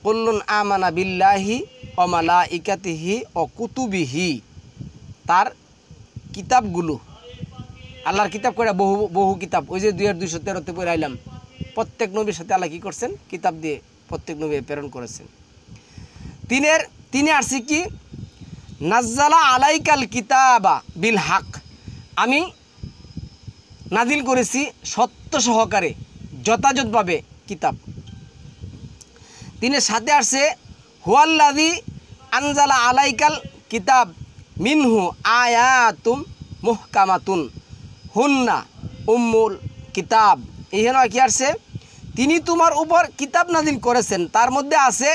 কুল্লুন আমানা বিল্লাহি ওয়া মালাইকাতিহি ওয়া কুতুবিহি। তার কিতাবগুলো, আল্লাহর কিতাব করে বহু কিতাব, ওই যে 2:213 পড়ে আইলাম, প্রত্যেক নবীর সাথে আল্লাহ কী করছেন, কিতাব দিয়ে প্রত্যেক নবী প্রেরণ করেছেন। তিনি আসছে কি, নাজ্জালা আলাইকাল কিতাবা বিল হক, আমি নাজিল করেছি সত্য সহকারে যথাযথভাবে কিতাব। তিনি সাথে আসছে হুয়াল্লাযী আনজালা আলাইকাল কিতাব মিনহু আয়াতুম মুহকামাতুন হুন্না উম্মুল কিতাব। এখানে কি আসছে, তিনি তোমার উপর কিতাব নাজিল করেছেন, তার মধ্যে আছে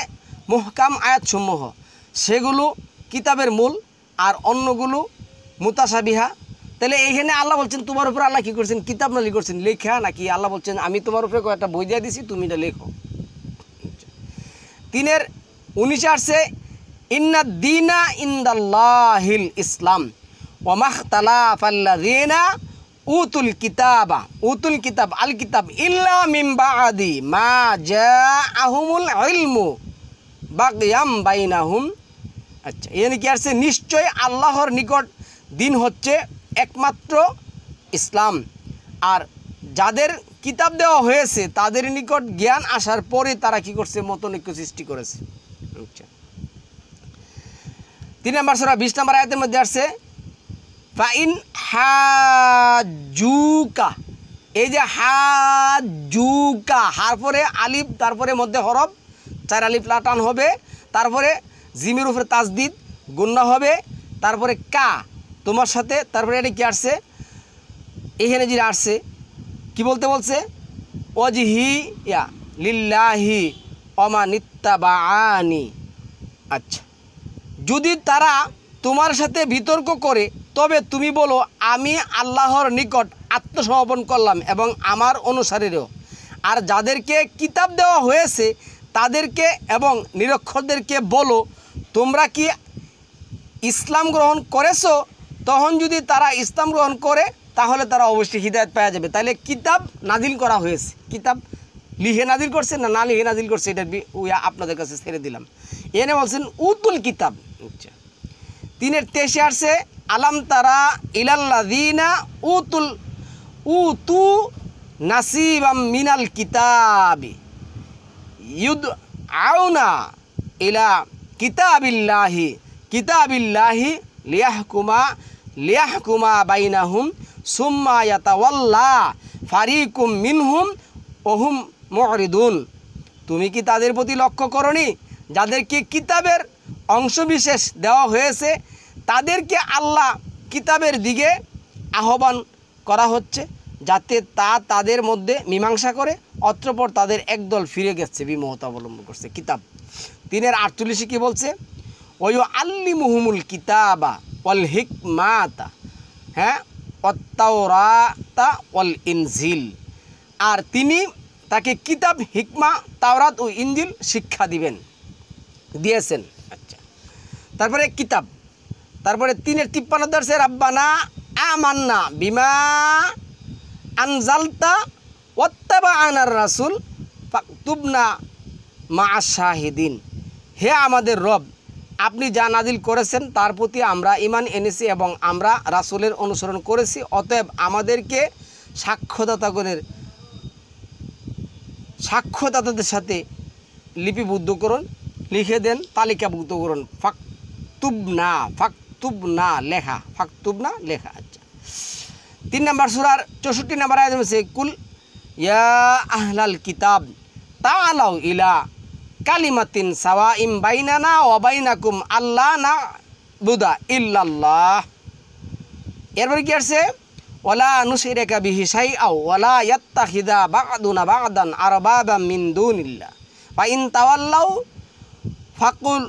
মুহকাম আয়াতসমূহ, সেগুলো কিতাবের মূল, আর অন্যগুলো মুতাশাবিহা। তাহলে এইখানে আল্লাহ বলছেন তোমার উপর আল্লাহ কী করছেন, কিতাব নাজিল করছেন, লেখা নাকি? আল্লাহ বলছেন আমি তোমার উপরে কয়েকটা বই দিয়ে দিছি, তুমি এটা লেখো। 3:19 আসছে ইন্না দীনা ইনদাল্লাহিল ইসলাম ওয়া মাখতালাফাল্লাযীনা উতুল কিতাব আল কিতাব ইল্লা মিন বাদি মা জাআহুমুল ইলমু বাগয়াম বাইনাহুম। আচ্ছা, এখানে কি আসছে, নিশ্চয় আল্লাহর নিকট দিন হচ্ছে একমাত্র ইসলাম, আর যাদের কিতাব দেওয়া হয়েছে তাদের নিকট জ্ঞান আসার পরে তারা কি করছে, মতনৈক্য সৃষ্টি করেছে। আচ্ছা, 3 নম্বর সূরা 20 নম্বর আয়াতের মধ্যে আসছে ফাইন হাজুকা, এই যে হাজুকা, হারপরে আলিফ, তারপরে মধ্যে হরফ 4 আলিফ লাটান হবে, তারপরে জিমের উপরে তাসদিদ গুন্না হবে, তারপরে কা তোমার সাথে, তারপরে এটা কি আসছে, এখানে যেটা আসছে কি বলতে বলছে, ওয়াজহি ইয়া লিল্লাহি অমানিত্তাবাআনি। আচ্ছা, যদি তারা তোমার সাথে বিতর্ক করে তবে তুমি বলো আমি আল্লাহর নিকট আত্মসমর্পণ করলাম এবং আমার অনুসারীরাও। আর যাদেরকে কিতাব দেওয়া হয়েছে তাদেরকে এবং নিরক্ষরদেরকে বলো তোমরা কি ইসলাম গ্রহণ করেছো? তখন যদি তারা ইসলাম গ্রহণ করে তাহলে তারা অবশ্যই হিদায়াত পাওয়া যাবে। তাহলে কিতাব নাজিল করা হয়েছে, কিতাব লিখে নাজিল করছে না না লিখে নাজিল করছে এটা আপনাদের কাছে ছেড়ে দিলাম। এনে বলছেন উতুল কিতাব। আচ্ছা, 3-23 আসছে আলাম তারা ইলাল্লাযিনা উতু নাসিবাম মিনাল কিতাবি ইউদআউনা ইলা কিতাবিল্লাহি লিয়াহকুমা বাইনাহুম সুম্মা ইয়াতাওয়াল্লা ফারিকুম মিনহুম ওহুম মুরিদুন। তুমি কি তাদের প্রতি লক্ষ্য করনি যাদেরকে কিতাবের অংশবিশেষ দেওয়া হয়েছে? তাদেরকে আল্লাহ কিতাবের দিকে আহ্বান করা হচ্ছে যাতে তাদের মধ্যে মীমাংসা করে, অতঃপর তাদের একদল ফিরে গেছে, বিমুখতা অবলম্বন করছে। কিতাব 3-48 কি বলছে? ওয়ু আল্লিমুহুমুল কিতাবা ওয়াল হিকমাতা, হ্যাঁ, ওয়াত-তাওরাতা ওয়াল ইনজিল। আর তিনি তাকে কিতাব, হিকমা, তাওরাত ও ইনজিল শিক্ষা দিয়েছেন। আচ্ছা, তারপরে কিতাব, তারপরে 3-53 দর্শে রাব্বানা আমান্না বিমা আনজালতা ওয়াত্তাবা'আনার রাসূল ফাকতুবনা মা'আশ শাহিদিন। হে আমাদের রব, আপনি যা নাজিল করেছেন তার প্রতি আমরা ঈমান এনেছি এবং আমরা রাসূলের অনুসরণ করেছি, অতএব আমাদেরকে সাক্ষ্যদাতাদের সাথে লিপিবদ্ধ করুন, লিখে দেন, তালিকাভুক্ত করুন। ফাকতুবনা লেখা। আচ্ছা, 3 নম্বর সূরার 64 নম্বর আয়াত আছে কুল ইয়া আহলাল কিতাব তাআলাউ ইলা কালিমাতিন সাওয়াইম বাইনানা ওয়া বাইনাকুম আল্লা না'বুদা ইল্লাল্লাহ। এরপরে কি আছে? ওয়ালা নুশরিকা বিহি শাইআও ওয়ালা ইয়াত্তাখিযা বা'দুনা বা'দান আরবাবাম মিন দুনিল্লাহ ফা ইন তাওয়াল্লাউ ফাকুল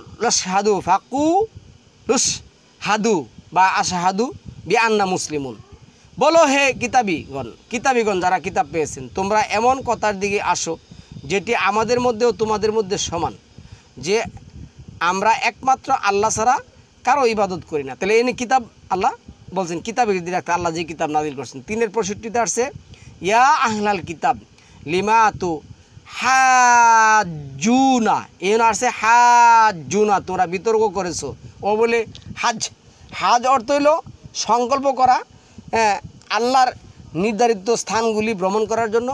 হাদু বা আশহাদু বিআন্না মুসলিমুন। বলো হে কিতাবীগণ যারা কিতাব পেয়েছেন, তোমরা এমন কথার দিকে আসো যেটি আমাদের মধ্যে ও তোমাদের মধ্যে সমান, যে আমরা একমাত্র আল্লাহ ছাড়া কারো ইবাদত করি না। তাহলে এনে কিতাব আল্লাহ বলছেন, কিতাবের দিকে একটা আল্লাহ যে কিতাব নাজিল করছেন। 3-65 আসছে ইয়া আহলাল কিতাব লিমাতু হাজুনা, এখানে আসছে হাজুনা, তোমরা বিতর্ক করেছো। ও বলে হাজ অর্থ হইল সংকল্প করা, আল্লাহর নির্ধারিত স্থানগুলি ভ্রমণ করার জন্য।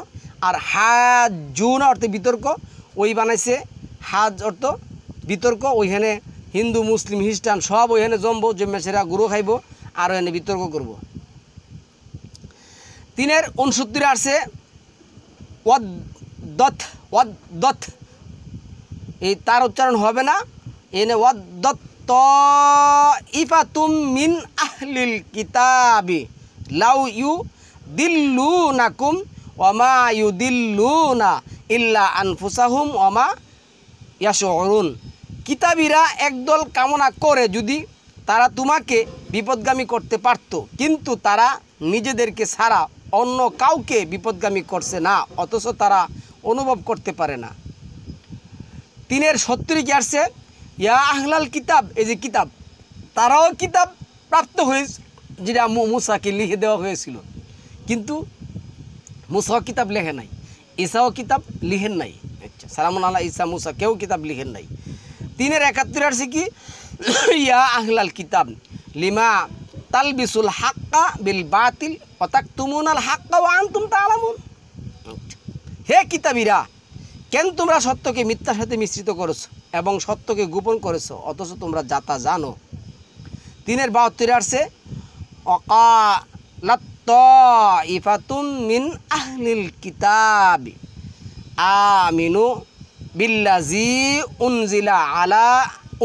আর হাজুনা অর্থে বিতর্ক, ওই বানাইছে হাজ অর্থ বিতর্ক। ওইখানে হিন্দু, মুসলিম, খ্রিস্টান সব ওইখানে জমবো, জন্মেছেরা গুরু খাইব আর ওইখানে বিতর্ক করব। 3-69 আসছে ওয়াদ্দত, এই তার উচ্চারণ হবে না, এনে ওয়াদ্দত তাইফাতুম মিন আহলিল কিতাবি লাউ ইউদিল্লুনাকুম ওয়া মা ইউদিল্লুনা ইল্লা আনফুসাহুম ওয়া মা ইয়াশউরুন। কিতাবীরা একদল কামনা করে যদি তারা তোমাকে বিপদগামী করতে পারত, কিন্তু তারা নিজেদেরকে ছাড়া অন্য কাউকে বিপদগামী করছে না, অথচ তারা অনুভব করতে পারে না। 3-70 কি আসছে ইয়া আহলাল কিতাব, এই যে কিতাব, তারাও কিতাব প্রাপ্ত হয়েছে যেটা মুসাকে লিখে দেওয়া হয়েছিল, কিন্তু মুসাও কিতাব লেখে নাই, ঈসাও কিতাব লিখেন নাই। আচ্ছা, সালামুন আলা ঈসা মুসা, কেউ কিতাব লিখেন নাই। 3-71 আসছে কি ইয়া আহলাল কিতাব লিমা তালবিসুল হাক্কা বিল বাতিল ওয়া তাকতুমুনাল হাক্কা ওয়া আনতুম তা'লামুন। হে কিতাবীরা, কেন তোমরা সত্যকে মিথ্যার সাথে মিশ্রিত করেছো এবং সত্যকে গোপন করেছো, অথচ তোমরা যাতা জানো। 3-72 আসছে ওয়াকালাত তাইফাতুম মিন আহলিল কিতাবি আমিনু বিল্লাযী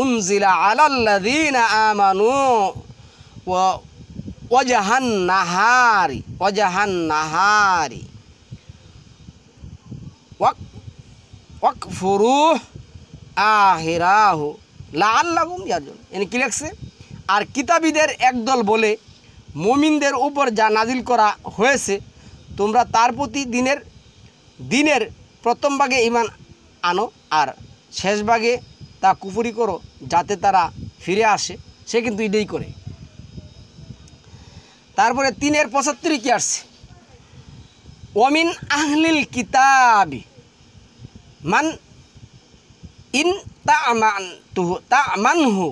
উনজিলা আলাল্লাযীনা আমানু ওয়াজহান নাহারি ওয়াকফুরু আখিরাহু লাআল্লাকুম ইয়ারজুন। এনে কি লেখছে? আর কিতাবীদের একদল বলে, মুমিনদের উপর যা নাজিল করা হয়েছে তোমরা তার প্রতি দিনের প্রথম ভাগে ঈমান আনো আর শেষ ভাগে তা কুফরি করো যাতে তারা ফিরে আসে। সে কিন্তু এটাই করে। তারপরে 3-75 কি আসছে? ওমিন আহলিল কিতাবি মান ইন তা'মানহু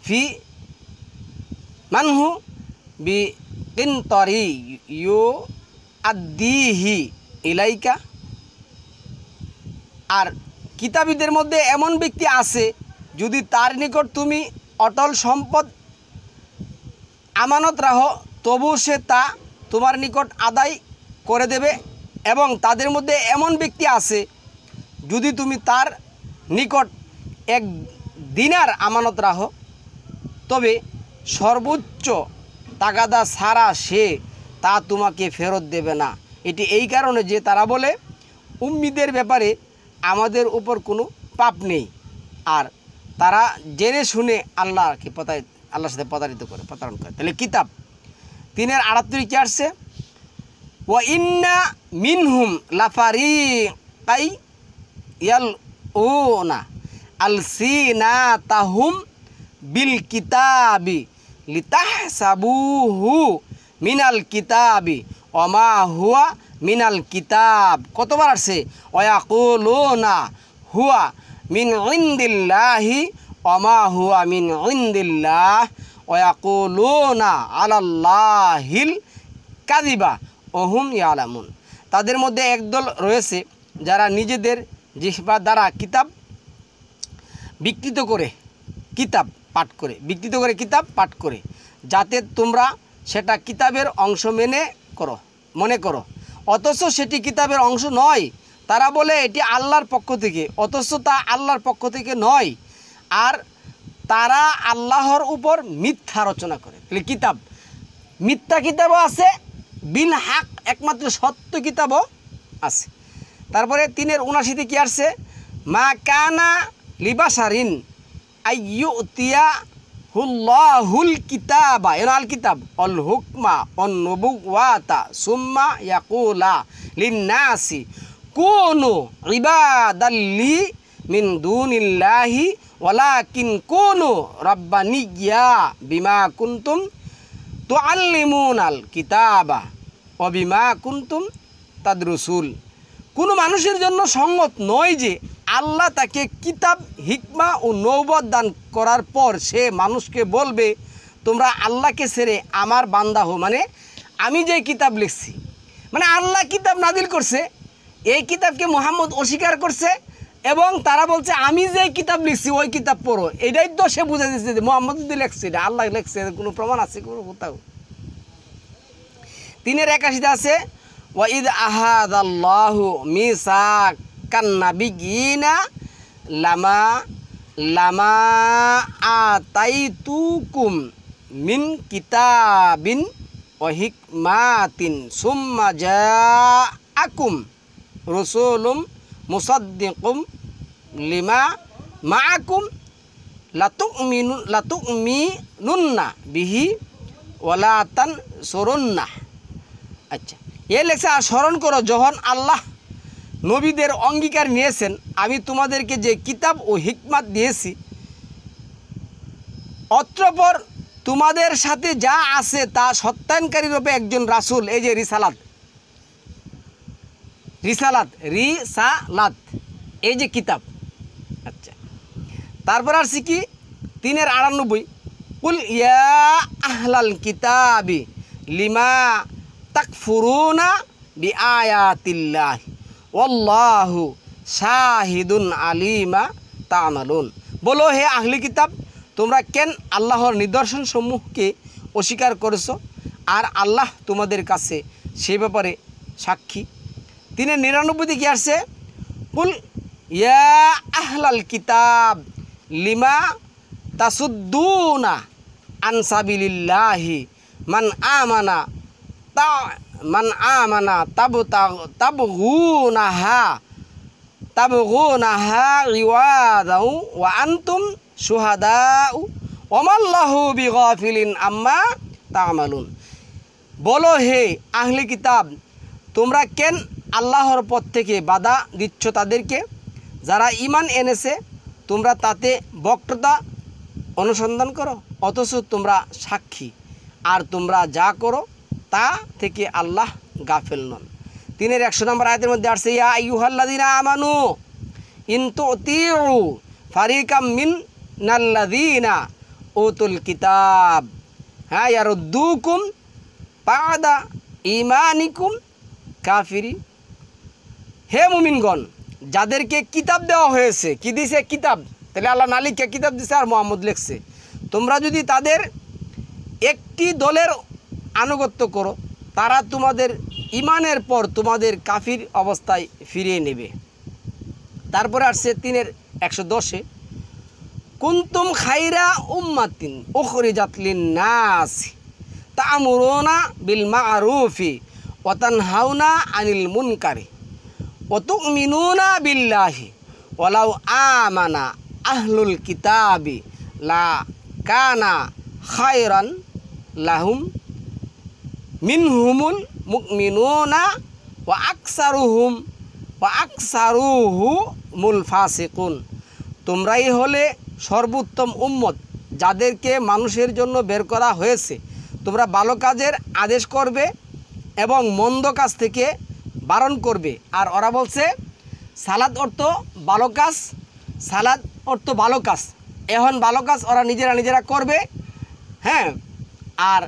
ফি মানহু বি কিনতরি ইউআদ্দিহি ইলাইকা। আর কিতাবীদের মধ্যে এমন ব্যক্তি আছে, যদি তার নিকট তুমি অটল সম্পদ আমানত রাখো তবু সে তা তোমার নিকট আদায় করে দেবে। এবং তাদের মধ্যে এমন ব্যক্তি আছে, যদি তুমি তার নিকট 1 দিনার আমানত রাখো তবে সর্বোচ্চ তাগাদা ছাড়া সে তা তোমাকে ফেরত দেবে না। এটি এই কারণে যে তারা বলে উম্মিদের ব্যাপারে আমাদের উপর কোনো পাপ নেই, আর তারা জেনে শুনে আল্লাহর সাথে প্রতারণ করে। তাহলে কিতাব 3-78 কি আসছে? ওয়া ইন্না মিনহুম লাফারিকাই ইয়ালউনা আলসিনাতাহুম বিল কিতাবি লিতাহসাবুহু মিনাল কিতাবি ওমা হুয়া মিনাল কিতাব। কতবার আসছে? ওয়ায়াকুলুনা হুয়া মিন ইনদিল্লাহি ওমা হুয়া মিন ইনদিল্লাহ ওয়ায়াকুলুনা আলাল্লাহিল কাযিবা ওহুম ইয়ালামুন। তাদের মধ্যে একদল রয়েছে যারা নিজেদের জিহ্বা দ্বারা কিতাব বিকৃত করে কিতাব পাঠ করে যাতে তোমরা সেটা কিতাবের অংশ মনে করো, অথচ সেটি কিতাবের অংশ নয়। তারা বলে এটি আল্লাহর পক্ষ থেকে, অথচ তা আল্লাহর পক্ষ থেকে নয়। আর তারা আল্লাহর উপর মিথ্যা রচনা করে। তাহলে কিতাব, মিথ্যা কিতাবও আছে, বিল হাক একমাত্র সত্য কিতাবও আছে। তারপরে 3-79 কি আসছে? মা কানা লিবাসারিন আইয়ুতিয়া হুল্লাহুল কিতাবা আল কিতাব অল হুকমা অন নবুওয়াতা সুম্মা ইয়াকুলা লিন্নাসি কুনু ইবাদাল্লি মিন দুনিল্লাহি ওয়ালাকিন কুনু রাব্বানিয়্যা বিমা কুনতুম তুআল্লিমুনাল কিতাবা ওয়া বিমা কুনতুম তাদরুসুল। কোনো মানুষের জন্য সঙ্গত নয় যে আল্লাহ তাকে কিতাব, হিকমা ও নবুয়ত দান করার পর সে মানুষকে বলবে তোমরা আল্লাহকে ছেড়ে আমার বান্দা হো। মানে আমি যে কিতাব লিখছি, মানে আল্লাহ কিতাব নাজিল করছে, এই কিতাবকে মুহাম্মদ অস্বীকার করছে এবং তারা বলছে আমি যে কিতাব লিখছি ওই কিতাব পড়ো। এটাই তো সে বুঝে দিচ্ছে যে মুহাম্মদ যদি লিখছে, এটা আল্লাহ লিখছে, কোনো প্রমাণ আছে কোনো কোথাও? 3-81 আছে ওয়াইদ আহাদাল্লাহু মিসাকান নাবিয়িনা লামা আতাইতুকুম মিন কিতাবিন ওয়া হিকমাতিন সুম্মা জাআকুম রাসূলুম মুসাদ্দিকুম লিমা মাআকুম লাতুমিনুন্না বিহি ওয়ালা তানসুরুন্না। আচ্ছা, এ লেখা স্মরণ করো যখন আল্লাহ নবীদের অঙ্গীকার নিয়েছেন আমি তোমাদেরকে যে কিতাব ও হিকমাত দিয়েছি, অতঃপর তোমাদের সাথে যা আছে তা সত্যায়নকারী রূপে একজন রাসূল, এই যে রিসালাত এই যে কিতাব। আচ্ছা, তারপর আসছি কি 3-98 কুল ইয়া আহলাল কিতাবি লিমা তাকফুরুনা বিআয়াতিল্লাহ ওয়াল্লাহু শাহিদুন আলিমা তা'মালুন। বলো হে আহলি কিতাব, তোমরা কেন আল্লাহর নিদর্শন সমূহকে অস্বীকার করেছো, আর আল্লাহ তোমাদের কাছে সে ব্যাপারে সাক্ষী। 3-99 কি আসছে? কুল ইয়া আহলাল কিতাব লিমা তাসুদ্দুনা আন সাবিলিল্লাহি মান আমানা তাবগুনাহা তাবগুনাহা ইওয়াদাউ ওয়া আনতুম শুহাদাউ ওমাল্লাহু বিগাফিলিন আম্মা তা'মালুন। বলো হে আহলে কিতাব, তোমরা কেন আল্লাহর পথ থেকে বাধা দিচ্ছ তাদেরকে যারা ঈমান এনেছে? তোমরা তাতে বক্তৃতা অনুসন্ধান করো, অথচ তোমরা সাক্ষী, আর তোমরা যা করো তা থেকে আল্লাহ গাফেল নন। 100 নম্বর আয়াতের মধ্যে আসছে, ইয়া আইয়ুহাল্লাযীনা আমানু ইন তুতিউ ফারিকাম মিনাল্লাযীনা উতুল কিতাব হ্যাঁ ইয়ারুদ্দুকুম বা'দা ঈমানিকুম কাফিরিন। হে মুমিনগণ, যাদেরকে কিতাব দেওয়া হয়েছে, কি দিছে? কিতাব। তাহলে আল্লাহ না লিখে কিতাব দিছে আর মুহাম্মদ লিখছে। তোমরা যদি তাদের একটি দলের আনুগত্য করো, তারা তোমাদের ইমানের পর তোমাদের কাফির অবস্থায় ফিরিয়ে নেবে। তারপরে আসছে 110-এ, কুনতুম খাইরা উম্মাতিন উখরিজাত লিন-নাস তা'মুরুনা বিল মা'রুফি ওয়া তানহাউনা আনিল মুনকারি ওয়া তু'মিনুনা বিল্লাহি ওয়ালাউ আমানা আহলুল কিতাবি লা কানা খায়রান লাহুম মিনহুমুল মুমিনুনা ওয়া আকসারুহুমুল ফাসিকুন। তোমরাই হলে সর্বোত্তম উম্মত, যাদেরকে মানুষের জন্য বের করা হয়েছে। তোমরা ভালো কাজের আদেশ করবে এবং মন্দ কাজ থেকে বারণ করবে। আর ওরা বলছে সালাত অর্থ ভালো কাজ, সালাত অর্থ ভালো কাজ। এখন ভালো কাজ ওরা নিজেরা করবে, হ্যাঁ, আর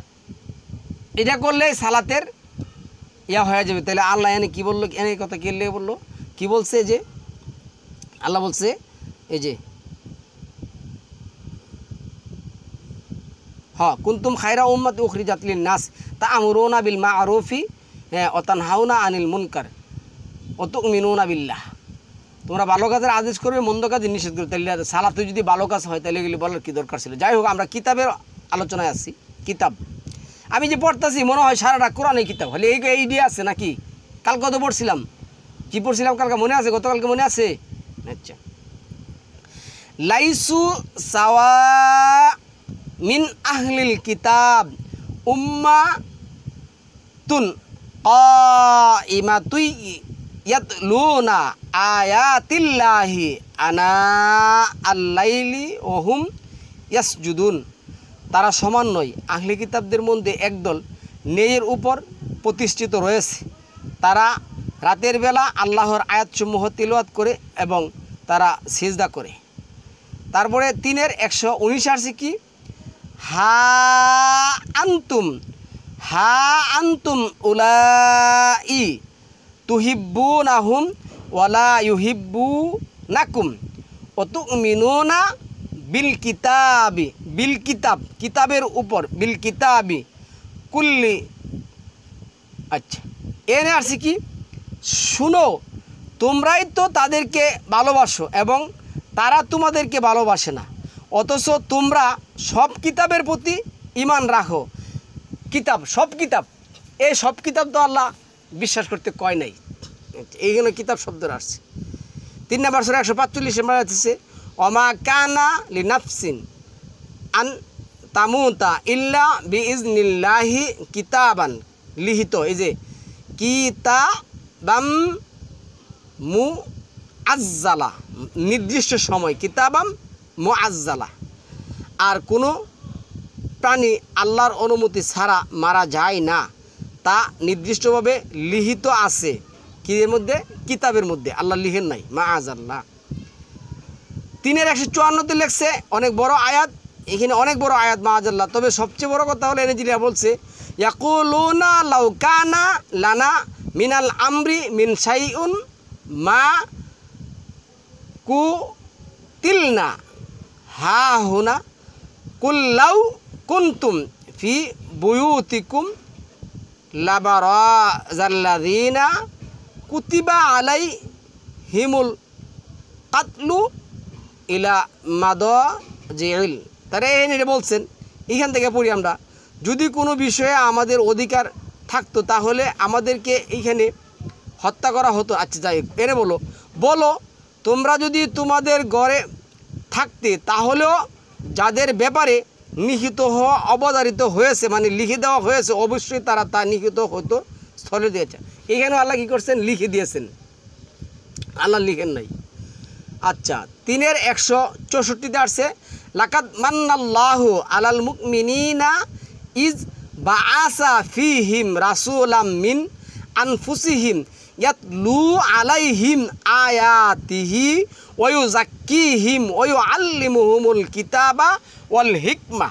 এটা করলে সালাতের ইয়া হয়ে যাবে। তাহলে আল্লাহ এনে কী বললো? এনে কথা কে বললো? কি বলছে? যে আল্লাহ বলছে, এই যে কুনতুম খায়রা উম্মাতি উখরিজাত লিন-নাস তা'মুরুনা বিল মা'রুফি ওয়া তানহাউনা আনিল মুনকার ওয়া তু'মিনুনা বিল্লাহ। তোমরা ভালো কাজের আদেশ করবে, মন্দ কাজে নিষেধ করবে। তাহলে সালাতে যদি ভালো কাজ হয় তাহলে এগুলি বলার কী দরকার ছিল? যাই হোক, আমরা কিতাবের আলোচনায় আসছি। কিতাব আমি যে পড়তেছি মনে হয় সারাটা কোরআনের কিতাব, হলে এই দিয়ে আছে নাকি? কাল কত পড়ছিলাম, কি পড়ছিলাম কালকে মনে আছে? গতকালকে মনে আছে? আচ্ছা, লাইসু সাওয়া মিন আহলিল কিতাব উম্মাতুন কাইমাতুন ইয়াতলুনা আয়াতিল্লাহি আনা আল-লাইলি ওয়া হুম ইয়াসজুদুন। তারা সমান নয়। আহলে কিতাবদের মধ্যে একদল ন্যায়ের উপর প্রতিষ্ঠিত রয়েছে। তারা রাতের বেলা আল্লাহর আয়াতসমূহ তিলাওয়াত করে এবং তারা সিজদা করে। তারপরে 119 আসছে কি? হা আনতুম উলাই তুহিব্বুনাহুম ওয়ালা ইউহিব্বুনাকুম ওয়া তু'মিনুনা বিল কিতাব কিতাবের উপর, বিল কিতাবি কুল্লি। আচ্ছা, এনে আসছে কি? শুনো, তোমরাই তো তাদেরকে ভালোবাসো এবং তারা তোমাদেরকে ভালোবাসে না, অথচ তোমরা সব কিতাবের প্রতি ঈমান রাখো। কিতাব, সব কিতাব, এই সব কিতাব তো আল্লাহ বিশ্বাস করতে কয় নাই, এইখানে কিতাব শব্দটা আসছে। 3 নম্বর সূরা 145 নম্বর আছে, ওমা কানা লিনাফসিন আন তামুতা ইল্লা বিইজনিল্লাহি কিতাবান লিখিত। এই যে কিতাবাম মুআজ্জালা, নির্দিষ্ট সময়, কিতাবাম মুআজ্জালা। আর কোনো প্রাণী আল্লাহর অনুমতি ছাড়া মারা যায় না, তা নির্দিষ্টভাবে লিখিত আছে। কির মধ্যে? কিতাবের মধ্যে। আল্লাহ লিখেন নাই, মাআজাল্লাহ। 3-154 লেখছে, অনেক বড় আয়াত, এখানে অনেক বড় আয়াত মাআজাল্লাহ। তবে সবচেয়ে বড় কথা হলো এনেজিলিয়া বলছে, ইয়াকুলুনা লাউ কানা লানা মিনাল আমরি মিন শাইউন মা কুতিলনা হা হুনা কুল্লাউ কুনতুম ফি বুয়ুতিকুম লাবারাজাল্লাযিনা কুতিবা আলাইহিমুল কাতলু ইলা মাদাজিল। তারা এটা বলছেন, এইখান থেকে পড়ি আমরা, যদি কোনো বিষয়ে আমাদের অধিকার থাকতো তাহলে আমাদেরকে এইখানে হত্যা করা হতো। আচ্ছা যাই হোক, এরে বলো তোমরা যদি তোমাদের ঘরে থাকতে তাহলেও যাদের ব্যাপারে নিহিত হওয়া অবধারিত হয়েছে, মানে লিখে দেওয়া হয়েছে, অবশ্যই তারা তা নিহিত হতো স্থলে দিয়েছে। এখানে আল্লাহ কী করছেন? লিখে দিয়েছেন, আল্লাহ লিখেন নাই। আচ্ছা, 3-এর 164তে আসছে লাকাদ মান্নাল্লাহু আলাল মুমিনিনা ইজ বাআসা ফীহিম রাসূলাম মিন আনফুসিহিম ইয়াতলু আলাইহিম আয়াতিহি ওয়া ইউযাক্কিহিম ওয়া ইউআল্লিমুহুমুল কিতাবা ওয়াল হিকমা।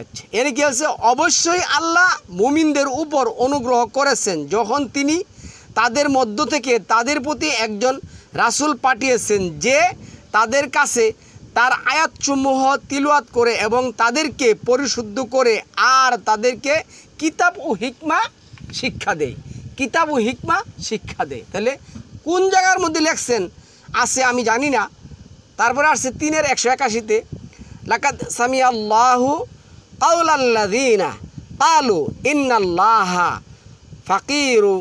আচ্ছা, এর কি হচ্ছে? অবশ্যই আল্লাহ মুমিনদের উপর অনুগ্রহ করেছেন যখন তিনি তাদের মধ্য থেকে তাদের প্রতি একজন রাসূল পাঠিয়েছেন যে তাদের কাছে তার আয়াতসমূহ তিলাওয়াত করে এবং তাদেরকে পরিশুদ্ধ করে আর তাদেরকে কিতাব ও হিকমা শিক্ষা দেয়, কিতাব ও হিকমা শিক্ষা দেয়। তাহলে কোন জায়গার মধ্যে লেখছেন আছে আমি জানি না। তারপরে আসছে 3-এর 181তে লাকাদ সামিআল্লাহু কাওলাল্লাযীনা ক্বালু ইন্নাল্লাহা ফাকিরু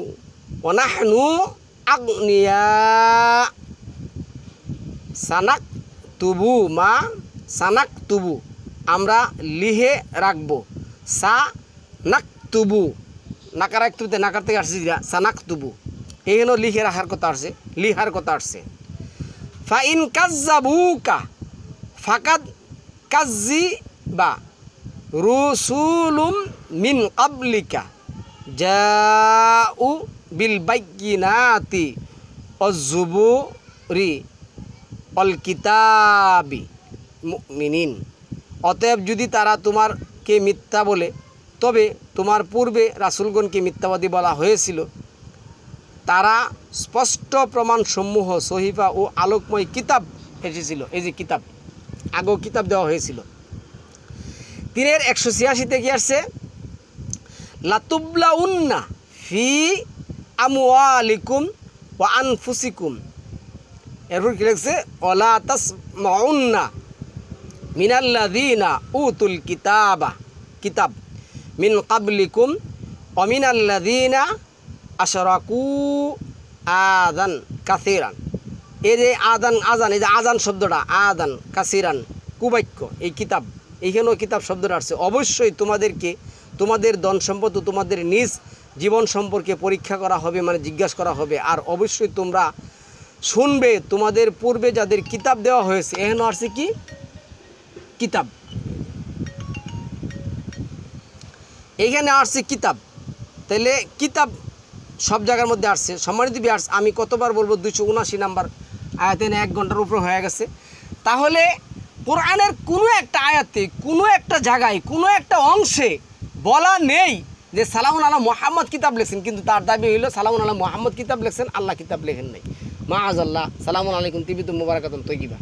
ওয়া নাহনু আগনিয়া সানাকতুবু মা সানাকতুবু, আমরা লিখে রাখবো। সানাকতুবু নাকার একটুতে নাকার থেকে আসছে সানাকতুবু, এখানেও লিখে রাখার কথা আসছে, লিখার কথা আসছে। ফাইন কাজ্জাবুকা ফাকাদ কাজ্জিবা রুসুলুম মিন ক্বাবলিকা জাউ বিল বাইয়িনাতি ওয়াজ-জুবুরি ওয়াল কিতাবি মুমিনিন। অতএব যদি তারা তোমারকে মিথ্যা বলে, তবে তোমার পূর্বে রাসূলগণকে মিথ্যাবাদী বলা হয়েছিল, তারা স্পষ্ট প্রমাণসমূহ সহিফা ও আলোকময় কিতাব এসেছিল। এই যে কিতাব, আগেও কিতাব দেওয়া হয়েছিল। 3-এর 186তে কি আসছে? লাতুবলাউন্না ফি আমওয়ালিকুম ওয়া আনফুসিকুম। এরপর কি লিখছে? ওয়ালা তাসমাউন্না মিনাল্লাযীনা উতুল কিতাব মিন ক্বাবলিকুম ওয়া মিনাল্লাযীনা আশরাকু আযান কাসীরান। এই যে আজান, এই যে আজান শব্দটা, আযান কাসীরান কুবাক্য, এই কিতাব, এইখানেও কিতাব শব্দটা আসছে। অবশ্যই তোমাদেরকে তোমাদের ধন সম্পদ ও তোমাদের নিজ জীবন সম্পর্কে পরীক্ষা করা হবে, মানে জিজ্ঞাসা করা হবে। আর অবশ্যই তোমরা শুনবে তোমাদের পূর্বে যাদের কিতাব দেওয়া হয়েছে, এখানেও আসছে কি? কিতাব, এইখানে আসছে কিতাব। তাহলে কিতাব সব জায়গার মধ্যে আসছে। সম্মানিত ভিউয়ার্স, আমি কতবার বলবো? 279 নাম্বার আয়াতে 1 ঘন্টার উপর হয়ে গেছে। তাহলে কোরআনের কোনো একটা আয়াতে, কোনো একটা জায়গায়, কোনো একটা অংশে বলা নেই যে সালামুন আলা মুহাম্মদ কিতাব লেখছেন, কিন্তু তার দাবি হইল সালামুন আলা মুহাম্মদ কিতাব লেখছেন, আল্লাহ কিতাব লেখেন নাই। মাআযাল্লাহ। সালামুন আলাইকুম তিবিতুম মুবারাকাতুন তয়্যিবা।